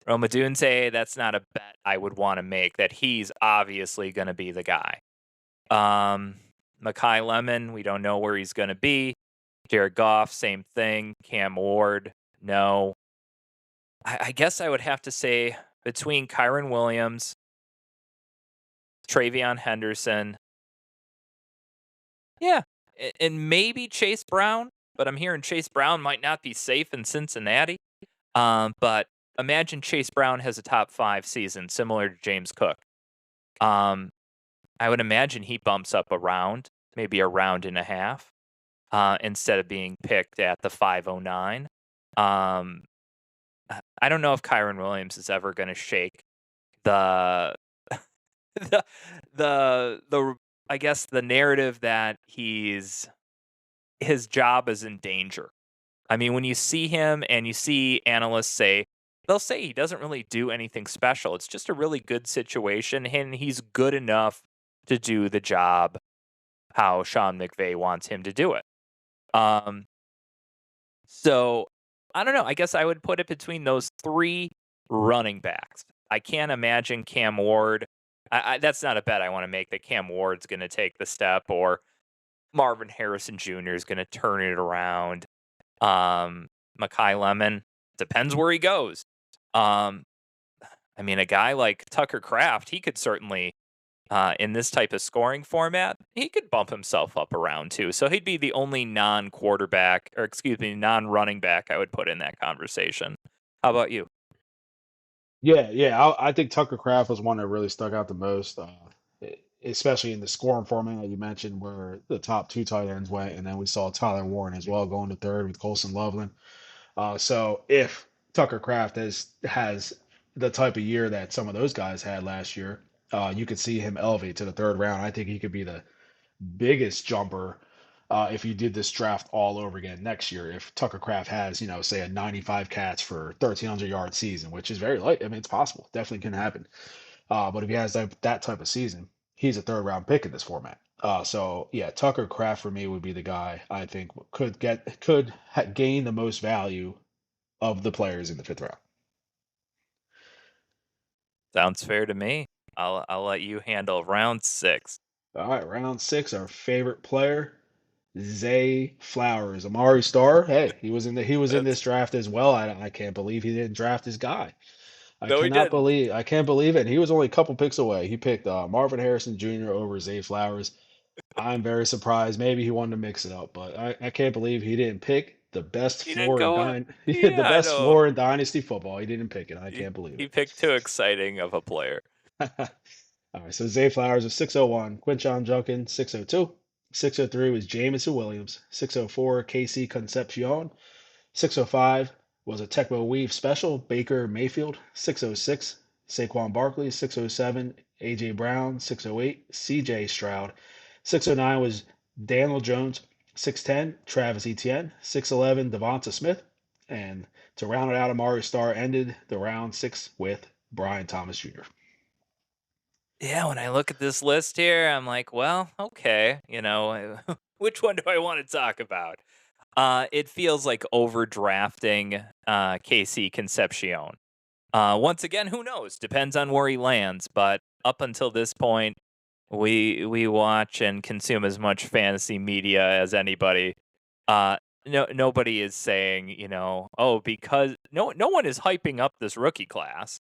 Rome Odunze, that's not a bet I would want to make that he's obviously going to be the guy. Makai Lemon, we don't know where he's going to be. Jared Goff, same thing. Cam Ward, no. I guess I would have to say between Kyron Williams, Travion Henderson, yeah, and maybe Chase Brown, but I'm hearing Chase Brown might not be safe in Cincinnati. But imagine Chase Brown has a top 5 season, similar to James Cook. Um, I would imagine he bumps up a round, maybe a round and a half, instead of being picked at the 509. Um, I don't know if Kyron Williams is ever going to shake the the the I guess the narrative that his job is in danger. I mean, when you see him and you see analysts they'll say he doesn't really do anything special. It's just a really good situation, and he's good enough to do the job how Sean McVay wants him to do it. Um, so I don't know. I guess I would put it between those three running backs. I can't imagine Cam Ward. That's not a bet I want to make that Cam Ward's going to take the step or Marvin Harrison Jr. is going to turn it around. Makai Lemon depends where he goes. Um, I mean, a guy like Tucker Kraft, he could certainly in this type of scoring format, he could bump himself up around too. So he'd be the only non-quarterback, or excuse me, non-running back I would put in that conversation. How about you? Yeah, yeah. I think Tucker Craft was one that really stuck out the most, especially in the scoring format that you mentioned, where the top two tight ends went, and then we saw Tyler Warren as well going to third with Colson Loveland. So if Tucker Craft has the type of year that some of those guys had last year, you could see him elevate to the third round. I think he could be the biggest jumper if you did this draft all over again next year. If Tucker Craft has, say a 95 catch for 1,300-yard season, which is very light. I mean, it's possible. Definitely can happen. But if he has that type of season, he's a third round pick in this format. So yeah, Tucker Craft for me would be the guy I think could gain the most value of the players in the fifth round. Sounds fair to me. I'll let you handle round 6. All right, round six, our favorite player, Zay Flowers, Amari Starr. Hey, he was in this That's draft as well. I can't believe he didn't draft his guy. No, he didn't. I can't believe it. He was only a couple picks away. He picked Marvin Harrison Jr. over Zay Flowers. I'm very surprised. Maybe he wanted to mix it up, but I can't believe he didn't pick the best He didn't floor in go. the Yeah, I best know. floor in Dynasty football. He didn't pick it. I He, can't believe he it. picked too exciting of a player. All right, so Zay Flowers was 601, Quinshon Judkins 602, 603 was Jameson Williams, 604 Casey Concepcion, 605 was a Tecmo Weave special, Baker Mayfield, 606 Saquon Barkley, 607 AJ Brown, 608 CJ Stroud, 609 was Daniel Jones, 610 Travis Etienne, 611 Devonta Smith, and to round it out, Amari Starr ended the round six with Brian Thomas Jr. Yeah, when I look at this list here, I'm like, well, okay, which one do I want to talk about? It feels like overdrafting KC Concepcion. Once again, who knows? Depends on where he lands. But up until this point, we watch and consume as much fantasy media as anybody. Nobody is saying, oh, because no one is hyping up this rookie class.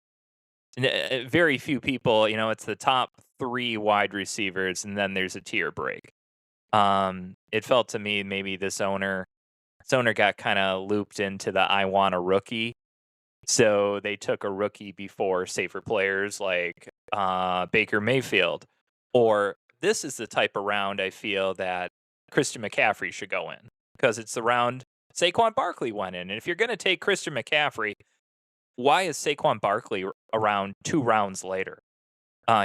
Very few people, it's the top 3 wide receivers, and then there's a tier break. It felt to me maybe this owner got kind of looped into the I want a rookie. So they took a rookie before safer players like Baker Mayfield. Or this is the type of round I feel that Christian McCaffrey should go in because it's the round Saquon Barkley went in. And if you're going to take Christian McCaffrey, why is Saquon Barkley around 2 rounds later?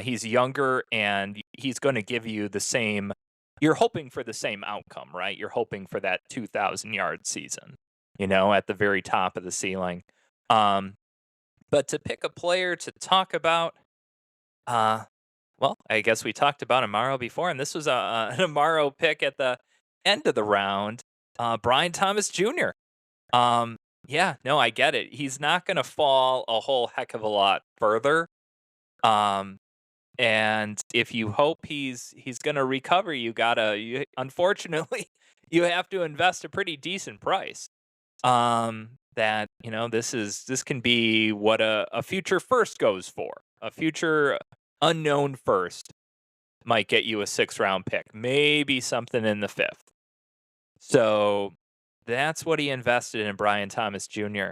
He's younger and he's going to give you the same. You're hoping for the same outcome, right? You're hoping for that 2,000-yard season, at the very top of the ceiling. Um, but to pick a player to talk about, uh, well, I guess we talked about Amaro before, and this was an Amaro pick at the end of the round. Brian Thomas Jr. Yeah, no, I get it. He's not going to fall a whole heck of a lot further. Um, and if you hope he's going to recover, unfortunately you have to invest a pretty decent price. That this can be what a future first goes for. A future unknown first might get you a 6th round pick, maybe something in the 5th. So that's what he invested in Brian Thomas Jr.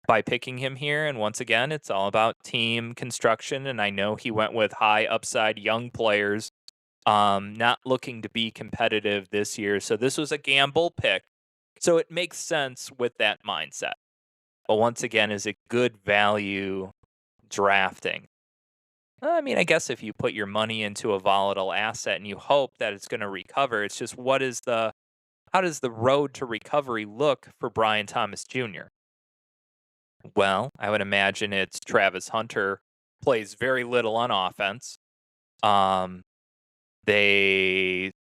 by picking him here. And once again, it's all about team construction. And I know he went with high upside young players, not looking to be competitive this year. So this was a gamble pick. So it makes sense with that mindset. But once again, is it good value drafting? I mean, I guess if you put your money into a volatile asset and you hope that it's going to recover, it's just how does the road to recovery look for Brian Thomas Jr.? Well, I would imagine it's Travis Hunter plays very little on offense. Um, they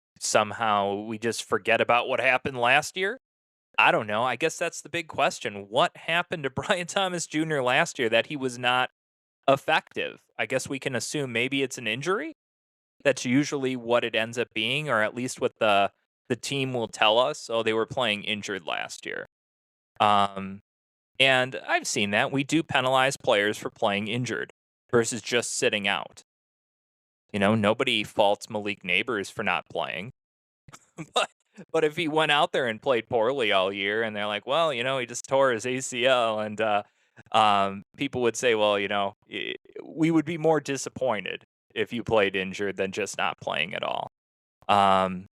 we just forget about what happened last year. I don't know. I guess that's the big question. What happened to Brian Thomas Jr. last year that he was not effective? I guess we can assume maybe it's an injury. That's usually what it ends up being, or at least what the team will tell us. Oh, they were playing injured last year. Um, and I've seen that. We do penalize players for playing injured versus just sitting out. Nobody faults Malik Neighbors for not playing. But but if he went out there and played poorly all year and they're like, "Well, he just tore his ACL," and, people would say, "Well, we would be more disappointed if you played injured than just not playing at all." Um,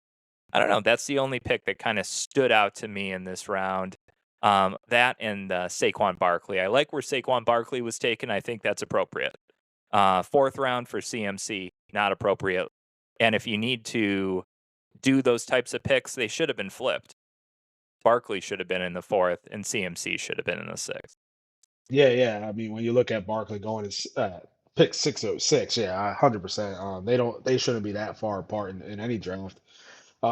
I don't know, that's the only pick that kinda stood out to me in this round. That and, Saquon Barkley. I like where Saquon Barkley was taken, I think that's appropriate. 4th round for CMC, not appropriate. And if you need to do those types of picks, they should have been flipped. Barkley should have been in the 4th, and CMC should have been in the 6th. Yeah, yeah. I mean, when you look at Barkley going to pick 606, yeah, 100%. They shouldn't be that far apart in any draft.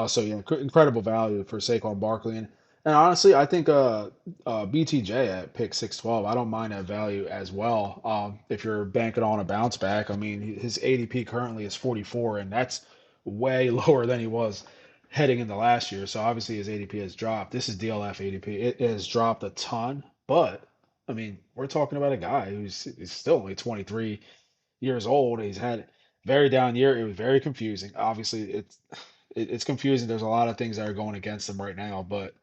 So yeah, incredible value for Saquon Barkley, and honestly, I think BTJ at pick 612, I don't mind that value as well. If you're banking on a bounce back, I mean, his ADP currently is 44, and that's way lower than he was heading into last year. So obviously his ADP has dropped. This is DLF ADP. It has dropped a ton, but I mean, we're talking about a guy is still only 23 years old. He's had very down year. It was very confusing. Obviously, it's confusing. There's a lot of things that are going against him right now, but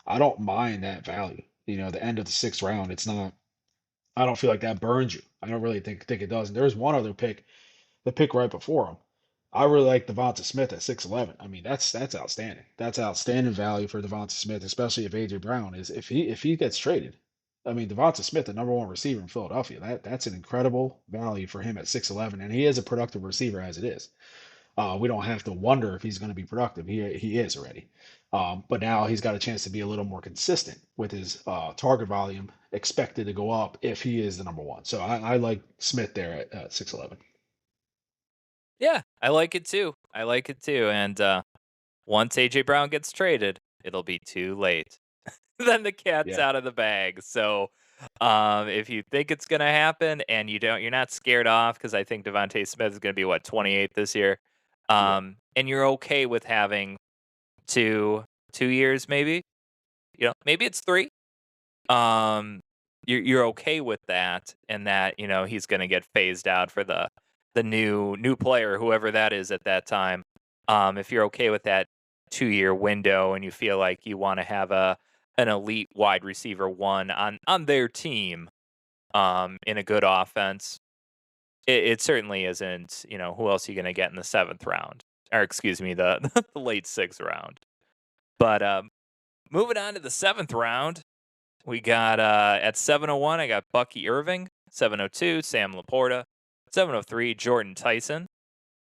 I don't mind that value. The end of the 6th round. It's not. I don't feel like that burns you. I don't really think it does. And there's one other pick, the pick right before him. I really like Devonta Smith at 6'11. I mean, that's outstanding. That's outstanding value for Devonta Smith, especially if AJ Brown is if he gets traded. I mean, Devonta Smith, the number one receiver in Philadelphia, that's an incredible value for him at 6'11, and he is a productive receiver as it is. We don't have to wonder if he's going to be productive. He is already. But now he's got a chance to be a little more consistent with his target volume expected to go up if he is the number one. So I like Smith there at 6'11. Yeah, I like it too. I like it too, and, once AJ Brown gets traded, it'll be too late. Then the cat's Yeah. out of the bag, so, if you think it's gonna happen and you're not scared off because I think Devontae Smith is gonna be, what, 28 this year? Yeah. And you're okay with having 2 2 years maybe? Maybe it's 3. Um, you're okay with that and that, he's gonna get phased out for the new player, whoever that is at that time. If you're okay with that 2-year window and you feel like you wanna have an elite wide receiver 1 on their team, in a good offense, it certainly isn't, who else are you gonna get in the 7th round? Or excuse me, the the late 6th round. But, moving on to the 7th round, we got, at 701, I got Bucky Irving, 702, Sam Laporta, 703, Jordan Tyson,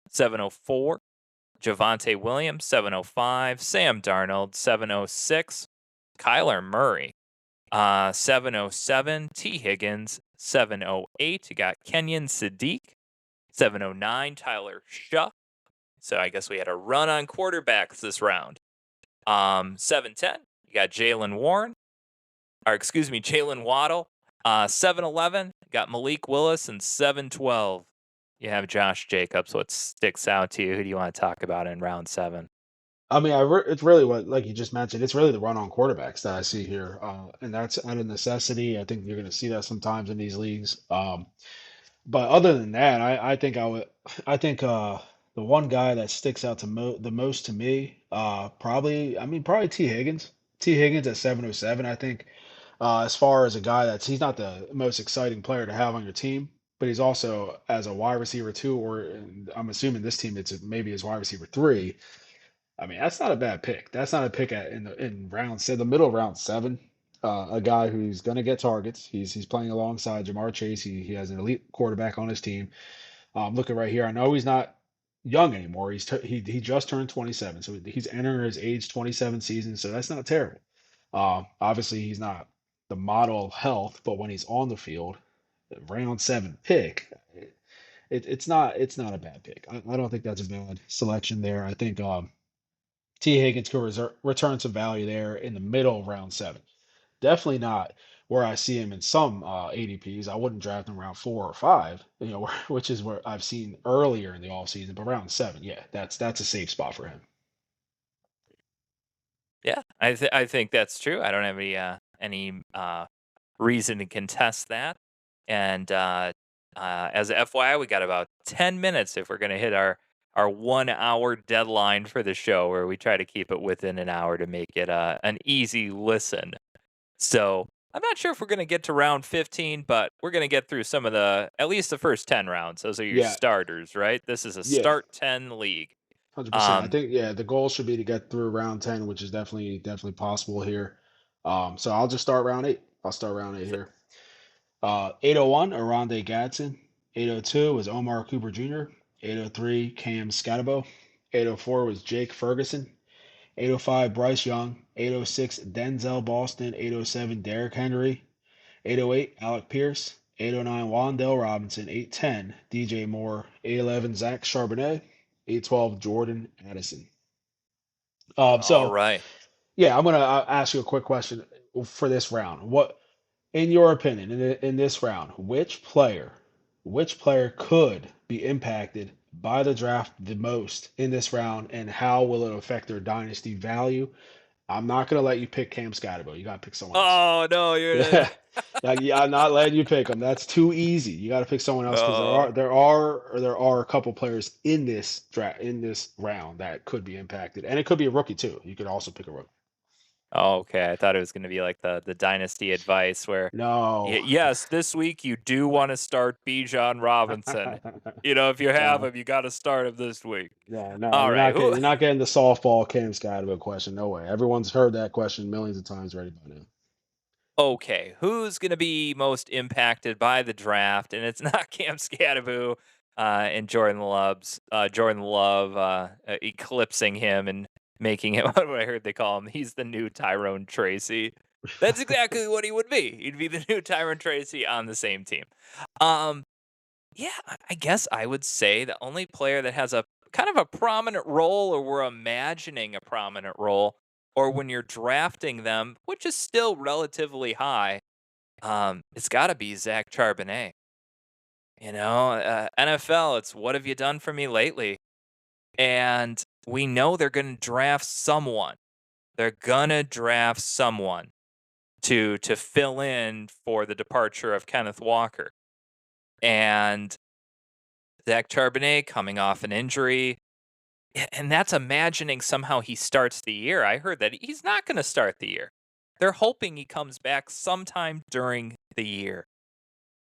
704, Javonte Williams, 705, Sam Darnold, 706, Kyler Murray, 707, T. Higgins, 708, you got Kenyon Sadiq, 709, Tyler Shuck. So I guess we had a run on quarterbacks this round. 710, you got Jalen Warren, or excuse me, Jalen Waddle. 7-11, got Malik Willis, and 7-12, you have Josh Jacobs. What sticks out to you? Who do you want to talk about in round 7? I mean, it's really what, like you just mentioned, it's really the run on quarterbacks that I see here, and that's out of necessity. I think you're going to see that sometimes in these leagues. But other than that, I think the one guy that sticks out the most to me, probably T Higgins. T Higgins at 707. I think as far as a guy he's not the most exciting player to have on your team, but he's also as a wide receiver two, or I'm assuming this team maybe his wide receiver three. I mean, that's not a bad pick. That's not a pick in round say the middle of round 7. A guy who's going to get targets. He's playing alongside Jamar Chase. He has an elite quarterback on his team. Looking right here, I know he's not young anymore. He just turned 27, so he's entering his age 27 season. So that's not terrible. Obviously, he's not the model of health, but when he's on the field, round 7 pick, it's not a bad pick. I don't think that's a bad selection there. I think T. Higgins could return some value there in the middle of round 7. Definitely not where I see him in some ADPs. I wouldn't draft him around 4 or 5, which is where I've seen earlier in the offseason. But round 7, yeah, that's a safe spot for him. Yeah, I think that's true. I don't have any reason to contest that. And As a FYI, we got about 10 minutes if we're going to hit our 1 hour deadline for the show, where we try to keep it within an hour to make it an easy listen. So I'm not sure if we're going to get to round 15, but we're going to get through some of at least the first 10 rounds. Those are your Yeah, starters, right? This is a yeah, start 10 league. 100%. I Um, think yeah, the goal should be to get through round 10, which is definitely possible here. So I'll just start round 8. I'll start round 8 here. 801, Aronde Gadsden. 802 was Omar Cooper Jr. 803, Cam Scatabo. 804 was Jake Ferguson. 805, Bryce Young. 806, Denzel Boston. 807, Derrick Henry. 808, Alec Pierce. 809, Wandell Robinson. 810, DJ Moore. 811, Zach Charbonnet. 812, Jordan Addison. all So right. yeah, I'm gonna ask you a quick question for this round. What, in your opinion, in this round, which player could be impacted by the draft the most in this round, and how will it affect their dynasty value? I'm not gonna let you pick Cam Scatterbo. You gotta pick someone else. Oh, no, you're. Yeah, yeah, I'm not letting you pick him. That's too easy. You got to pick someone else because Oh, there are a couple players in this draft in this round that could be impacted, and it could be a rookie too. You could also pick a rookie. oh, okay. I thought it was going to be like the dynasty advice where, No. yes, this week you do want to start Bijan Robinson. If you have No. him, you got to start him this week. Yeah, no, All right. Who? you're not getting the softball Cam Scotto question. No way. Everyone's heard that question millions of times already by now. Okay, who's going to be most impacted by the draft? And it's not Cam Scadaboo and Jordan Love eclipsing him and making him what I heard they call him. He's the new Tyrone Tracy. That's exactly what he would be. He'd be the new Tyrone Tracy on the same team. Um, yeah, I guess I would say the only player that has a kind of a prominent role, or we're imagining a prominent role, or when you're drafting them, which is still relatively high, it's got to be Zach Charbonnet. NFL, it's what have you done for me lately? And we know they're going to draft someone. They're gonna draft someone to fill in for the departure of Kenneth Walker. And Zach Charbonnet coming off an injury. And that's imagining somehow he starts the year. I heard that he's not going to start the year. They're hoping he comes back sometime during the year.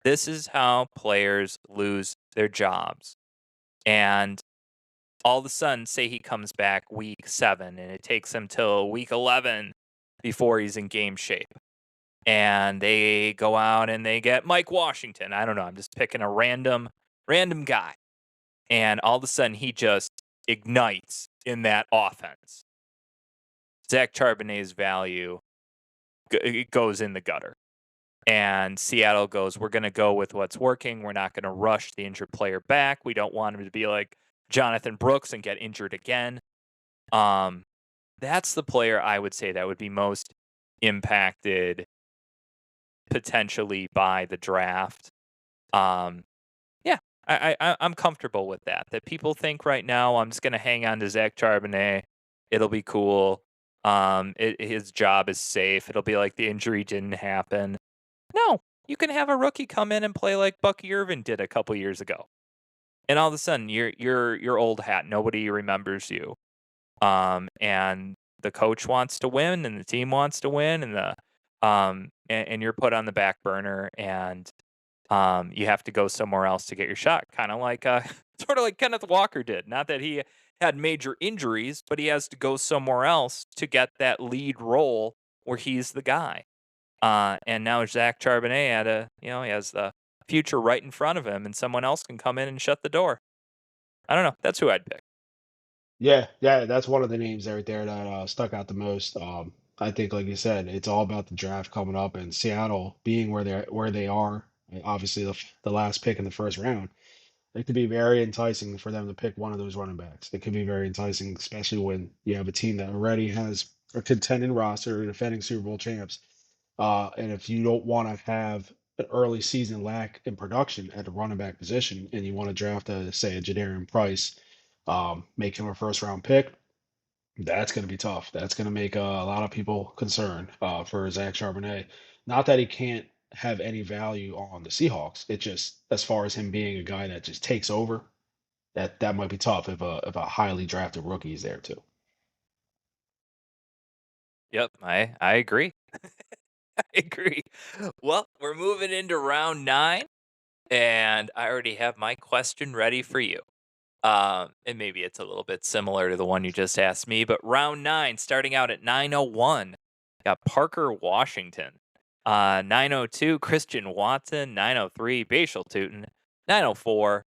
This is how players lose their jobs. And all of a sudden, say he comes back week 7, and it takes him till week 11 before he's in game shape. And they go out and they get Mike Washington. I don't know. I'm just picking a random guy. And all of a sudden, he just ignites in that offense. Zach Charbonnet's value it goes in the gutter. And Seattle goes, we're going to go with what's working. We're not going to rush the injured player back. We don't want him to be like Jonathan Brooks and get injured again. That's the player I would say that would be most impacted potentially by the draft. Yeah, I'm comfortable with that. That people think right now I'm just going to hang on to Zach Charbonnet. It'll be cool. His job is safe. It'll be like the injury didn't happen. No, you can have a rookie come in and play like Bucky Irvin did a couple years ago, and all of a sudden you're old hat. Nobody remembers you. And the coach wants to win, and the team wants to win, and and you're put on the back burner, and you have to go somewhere else to get your shot. Kind of like sort of like Kenneth Walker did. Not that he had major injuries, but he has to go somewhere else to get that lead role where he's the guy. And now Zach Charbonnet he has the future right in front of him, and someone else can come in and shut the door. I don't know. That's who I'd pick. Yeah, yeah, that's one of the names right there that stuck out the most. I think, like you said, it's all about the draft coming up, and Seattle being where they are. Obviously, the last pick in the first round. It could be very enticing for them to pick one of those running backs. It could be very enticing, especially when you have a team that already has a contending roster, defending Super Bowl champs. And if you don't want to have an early season lack in production at the running back position, and you want to draft say a Jadarian Price, make him a first round pick, that's going to be tough. That's going to make a lot of people concerned for Zach Charbonnet. Not that he can't. have any value on the Seahawks. It just, as far as him being a guy that just takes over, that might be tough if a highly drafted rookie is there too. Yep, I agree. I agree. Well, we're moving into round 9, and I already have my question ready for you. And maybe it's a little bit similar to the one you just asked me, but round 9, starting out at 901, got Parker Washington. 902, Christian Watson. 903, Bashal Tootin. 904,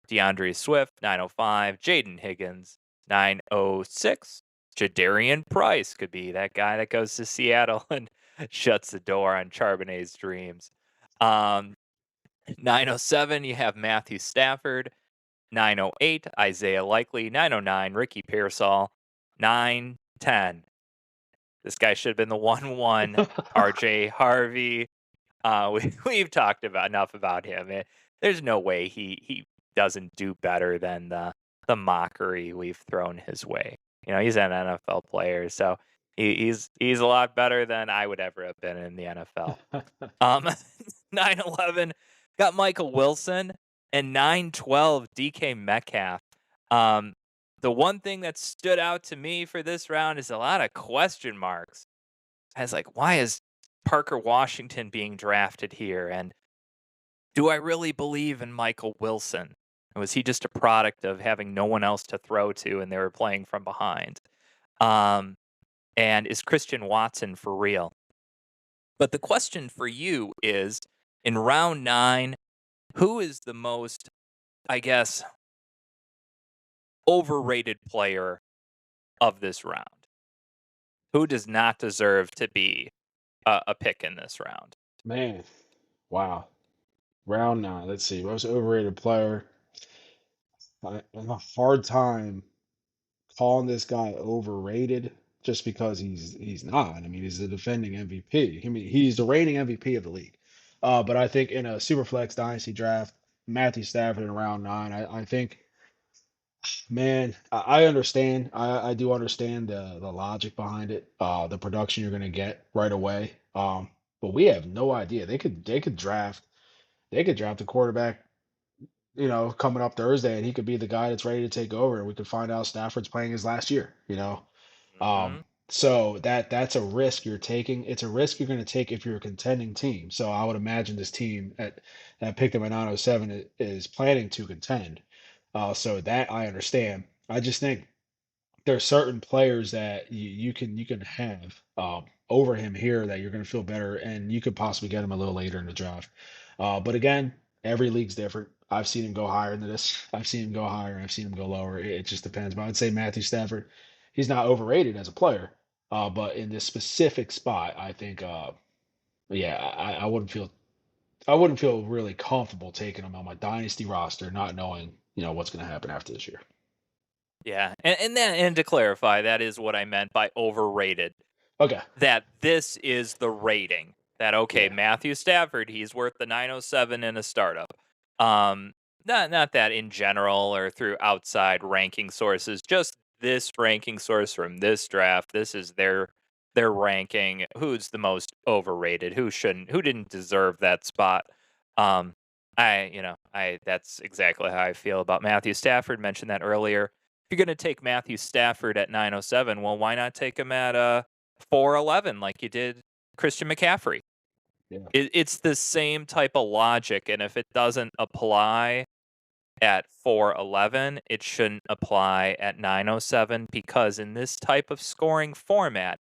DeAndre Swift. 905, Jaden Higgins. 906, Jadarian Price could be that guy that goes to Seattle and shuts the door on Charbonnet's dreams. Um, 907, you have Matthew Stafford. 908, Isaiah Likely. 909, Ricky Pearsall. 910, this guy should have been the 1-1, RJ Harvey. We've talked about enough about him. There's no way he doesn't do better than the mockery we've thrown his way. He's an NFL player, so he's a lot better than I would ever have been in the NFL. 911 got Michael Wilson, and 912 DK Metcalf. Um, the one thing that stood out to me for this round is a lot of question marks. I was like, why is Parker Washington being drafted here? And do I really believe in Michael Wilson? Or was he just a product of having no one else to throw to and they were playing from behind? Um, and is Christian Watson for real? But the question for you is, in round 9, who is the most, I guess, overrated player of this round? Who does not deserve to be a pick in this round? Man, wow. Round 9. Let's see. Most overrated player. I have a hard time calling this guy overrated just because he's not. I mean, he's the defending MVP. I mean, he's the reigning MVP of the league. But I think in a Superflex Dynasty draft, Matthew Stafford in round 9, I think, man, I understand. I do understand the logic behind it. The production you're going to get right away. But we have no idea. They could draft a quarterback, coming up Thursday, and he could be the guy that's ready to take over, and we could find out Stafford's playing his last year. Um, Mhm. so that's a risk you're taking. It's a risk you're going to take if you're a contending team. So I would imagine this team that picked him at 907 is planning to contend. So that I understand. I just think there are certain players that you can have over him here that you're going to feel better, and you could possibly get him a little later in the draft. But again, every league's different. I've seen him go higher than this. I've seen him go higher. I've seen him go lower. It just depends. But I'd say Matthew Stafford, he's not overrated as a player. But in this specific spot, I think, yeah, I wouldn't feel really comfortable taking him on my dynasty roster, not knowing what's going to happen after this year. Yeah, and to clarify, that is what I meant by overrated. Okay. That this is the rating. That, okay, Yeah. Matthew Stafford, he's worth the 907 in a startup. Um, not that in general or through outside ranking sources, just this ranking source from this draft. This is their ranking. Who's the most overrated? Who shouldn't? Who didn't deserve that spot? Um, I that's exactly how I feel about Matthew Stafford. Mentioned that earlier. If you're going to take Matthew Stafford at 907, well, why not take him at 411 like you did Christian McCaffrey? Yeah. It's the same type of logic, and if it doesn't apply at 411, it shouldn't apply at 907 because in this type of scoring format,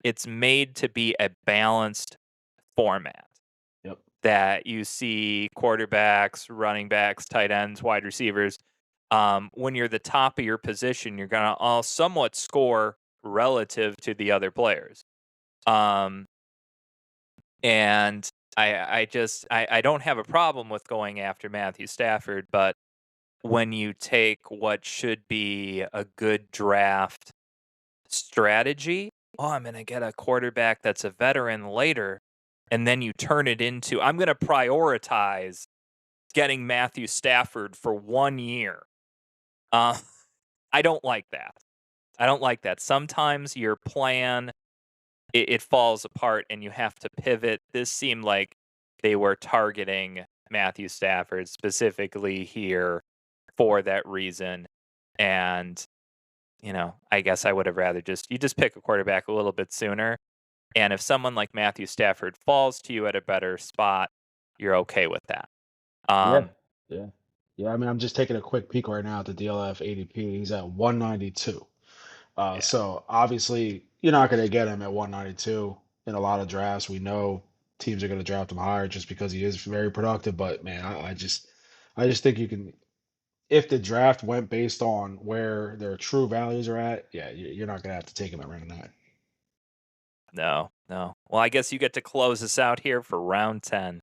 it's made to be a balanced format Yep. that you see quarterbacks, running backs, tight ends, wide receivers. When you're the top of your position, you're gonna all somewhat score relative to the other players. Um, and I don't have a problem with going after Matthew Stafford, but when you take what should be a good draft strategy, oh, I'm gonna get a quarterback that's a veteran later, and then you turn it into I'm gonna prioritize getting Matthew Stafford for 1 year. Uh, I don't like that. I don't like that. Sometimes your plan it falls apart and you have to pivot. This seemed like they were targeting Matthew Stafford specifically here for that reason. And, I guess I would have rather just pick a quarterback a little bit sooner. And if someone like Matthew Stafford falls to you at a better spot, you're okay with that. Yeah, Um, yeah, yeah. I mean, I'm just taking a quick peek right now at the DLF ADP. He's at 192. yeah, So obviously, you're not going to get him at 192 in a lot of drafts. We know teams are going to draft him higher just because he is very productive. But man, I just think you can. If the draft went based on where their true values are at, yeah, you're not going to have to take him at round 9. no, no. Well, I guess you get to close us out here for round 10.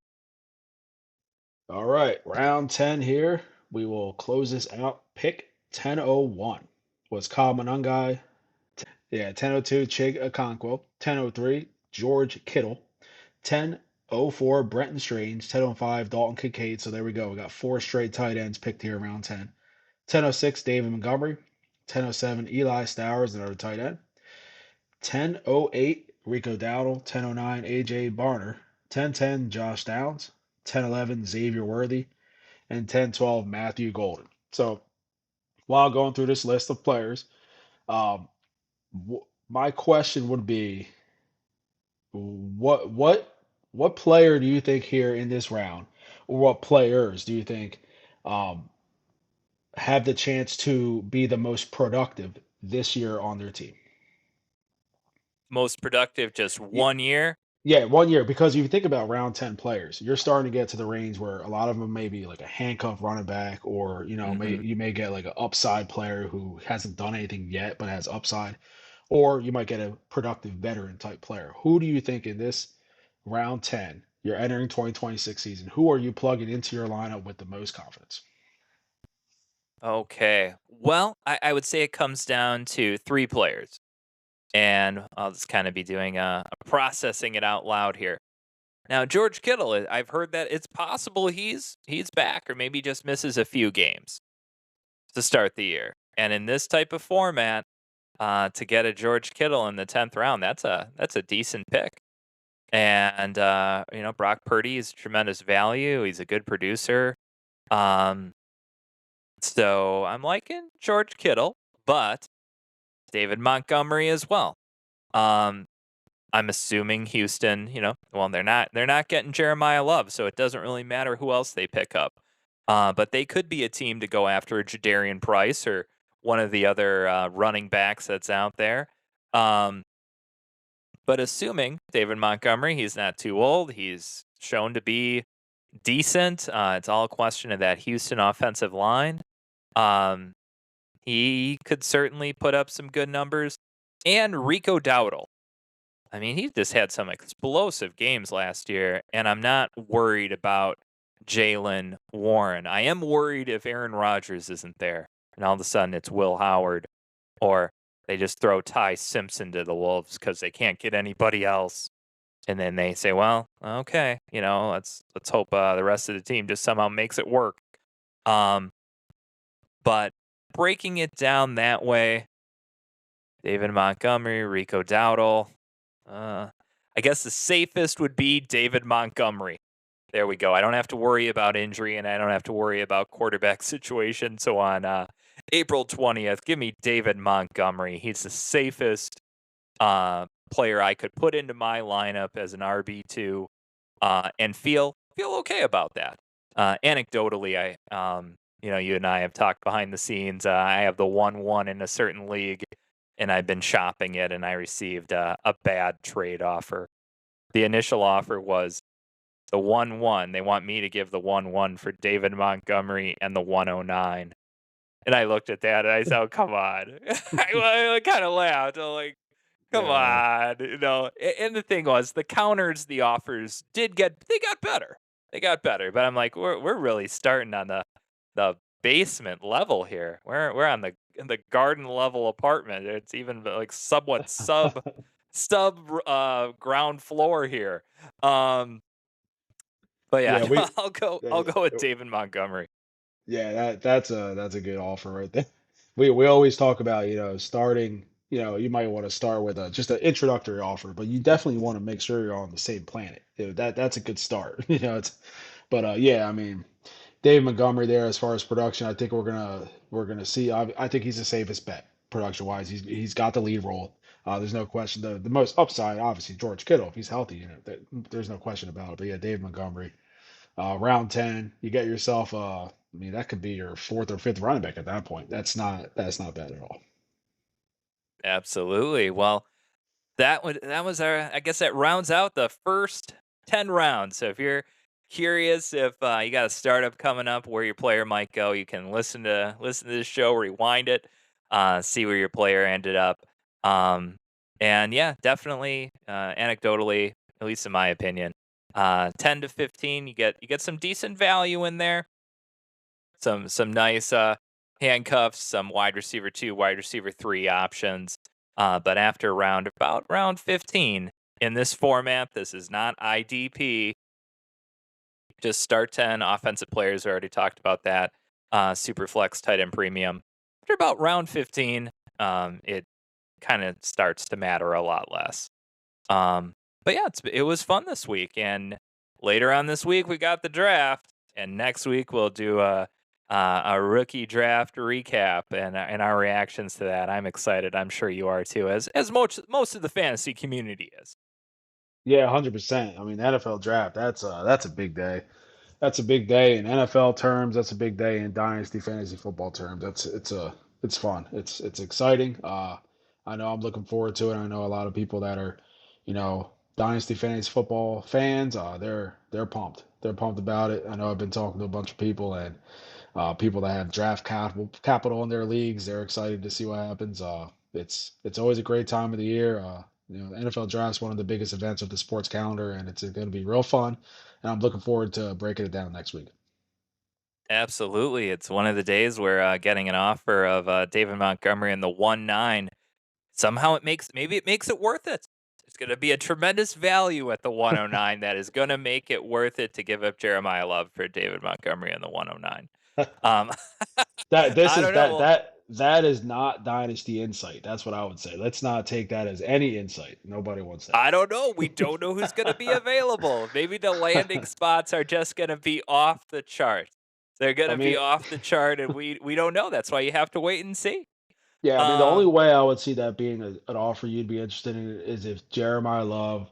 All right, round 10 here. We will close this out. Pick 1001 was Kyle Monangai. Yeah, 1002 Chig Okonkwo. 1003 George Kittle. 1004 Brenton Strange. 1005 Dalton Kincaid. So there we go. We got 4 straight tight ends picked here around 10. 1006 David Montgomery. 1007 Eli Stowers, another tight end. 1008 Rico Dowdle. 1009 AJ Barner. 1010 Josh Downs. 1011 Xavier Worthy. And 1012 Matthew Golden. So while going through this list of players, um, my question would be, what what what player do you think here in this round, or what players do you think um, have the chance to be the most productive this year on their team? Most productive just 1 year. Yeah, 1 year. Because if you think about round 10 players, you're starting to get to the range where a lot of them may be like a handcuff running back, or Hmm. you may get like an upside player who hasn't done anything yet but has upside, or you might get a productive veteran type player. Who do you think in this round 10, you're entering 2026 season, who are you plugging into your lineup with the most confidence? Okay. Well, I would say it comes down to three players, and I'll just kind of be doing a processing it out loud here. Now, George Kittle, I've heard that it's possible he's back, or maybe just misses a few games to start the year. And in this type of format, to get a George Kittle in the 10th round, that's a decent pick. And Brock Purdy is tremendous value. He's a good producer. Um, so I'm liking George Kittle, but David Montgomery as well. Um, I'm assuming Houston, well, they're not getting Jeremiah Love, so it doesn't really matter who else they pick up. But they could be a team to go after a Jadarian Price or one of the other running backs that's out there. Um, but assuming David Montgomery, he's not too old. He's shown to be decent. It's all a question of that Houston offensive line. Um, he could certainly put up some good numbers. And Rico Dowdle. I mean, he just had some explosive games last year, and I'm not worried about Jalen Warren. I am worried if Aaron Rodgers isn't there, and all of a sudden it's Will Howard, or they just throw Ty Simpson to the Wolves because they can't get anybody else, and then they say, "Well, okay, let's hope the rest of the team just somehow makes it work." Um, but breaking it down that way, David Montgomery, Rico Dowdle. Uh, I guess the safest would be David Montgomery. There we go. I don't have to worry about injury, and I don't have to worry about quarterback situation. So on April 20th, give me David Montgomery. He's the safest player I could put into my lineup as an RB2 and feel okay about that. Anecdotally, you and I have talked behind the scenes. I have the 1-1 in a certain league, and I've been shopping it, and I received a bad trade offer. The initial offer was the 1-1. They want me to give the 1-1 for David Montgomery and the 109. And I looked at that and I said, "Oh, come on." I kind of laughed. I'm like, come Yeah. on. And the thing was, the counters, the offers they got better. They got better. But I'm like, we're really starting on the basement level here. We're on the garden level apartment. It's even like somewhat sub ground floor here. Um, but yeah, Yeah, we I'll go with uh, David Montgomery. yeah, that's a good offer right there. We always talk about, starting, you might want to start with just an introductory offer, but you definitely want to make sure you're on the same planet. That's a good start. But yeah, I mean, Dave Montgomery there as far as production, I think we're gonna see. I think he's the safest bet production wise. He's got the lead role. There's no question. The most upside, obviously, George Kittle if he's healthy. There's no question about it. But yeah, Dave Montgomery, round 10, you get yourself. I mean, that could be your fourth or fifth running back at that point. That's not bad at all. Absolutely. Well, that was our I guess that rounds out the first 10 rounds. So if you're curious if you got a startup coming up where your player might go, you can listen to the show, rewind it, see where your player ended up. Um, and yeah, definitely anecdotally, at least in my opinion, 10 to 15, you get some decent value in there. Some nice handcuffs, some wide receiver 2, wide receiver 3 options. But after about round 15 in this format, this is not IDP, just start 10 offensive players. We already talked about that. Superflex tight end premium. After about round 15, it kind of starts to matter a lot less. Um, but yeah, it was fun this week, and later on this week we got the draft, and next week we'll do a rookie draft recap and our reactions to that. I'm excited. I'm sure you are too, as most of the fantasy community is. Yeah, 100%. I mean, the NFL draft. That's a big day. That's a big day in NFL terms. That's a big day in Dynasty Fantasy Football terms. It's fun. It's exciting. I know I'm looking forward to it. I know a lot of people that are, Dynasty Fantasy Football fans. They're pumped. They're pumped about it. I know I've been talking to a bunch of people and people that have draft capital in their leagues. They're excited to see what happens. It's always a great time of the year. The NFL draft is one of the biggest events of the sports calendar, and it's going to be real fun. And I'm looking forward to breaking it down next week. Absolutely, it's one of the days where getting an offer of David Montgomery in the 1-9 somehow it makes it worth it. It's going to be a tremendous value at the 109 that is going to make it worth it to give up Jeremiah Love for David Montgomery in the 109. Um, That this I is don't know. Well, that is not dynasty insight. That's what I would say. Let's not take that as any insight. Nobody wants I don't know. We don't know who's going to be available. Maybe the landing that. spots are just going to be off the chart. They're going I to be mean, off the chart, and we don't know. That's why you have to wait and see. yeah, I mean, the only Um, way I would see that being an offer you'd be interested in is if Jeremiah Love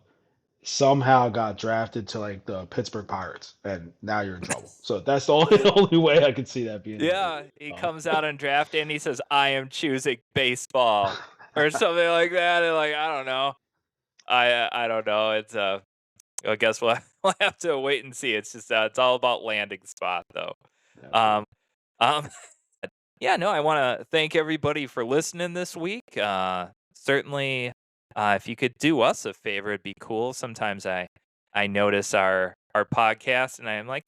somehow got drafted to like the Pittsburgh Pirates, and now you're in trouble. So that's the only only way I could see that being Yeah, available. he comes out on draft day and he says, "I am choosing baseball," or something like that. And like, I don't know. I don't know. It's I guess we'll we'll have to wait and see. It's just it's all about landing spot though. Um, Absolutely. um, yeah, no, I want to thank everybody for listening this week. Certainly, if you could do us a favor, it'd be cool. Sometimes I notice our podcast, and I'm like,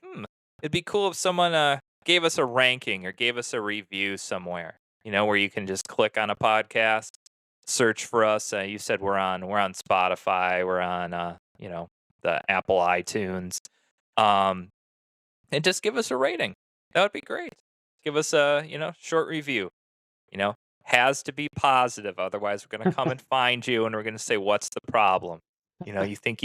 it'd be cool if someone gave us a ranking or gave us a review somewhere. Where you can just click on a podcast, search for us. You said we're on Spotify, we're on the Apple iTunes, um, and just give us a rating. That would be great. Give us a short review. You know, has to be positive. Otherwise, we're going to come and find you and we're going to say, what's the problem? You think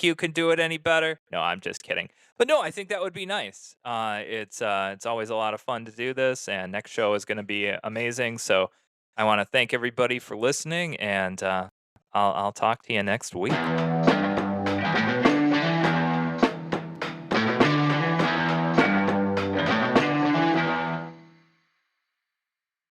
you can do it any better? No, I'm just kidding. But no, I think that would be nice. It's always a lot of fun to do this, and next show is going to be amazing. So I want to thank everybody for listening, and I'll talk to you next week.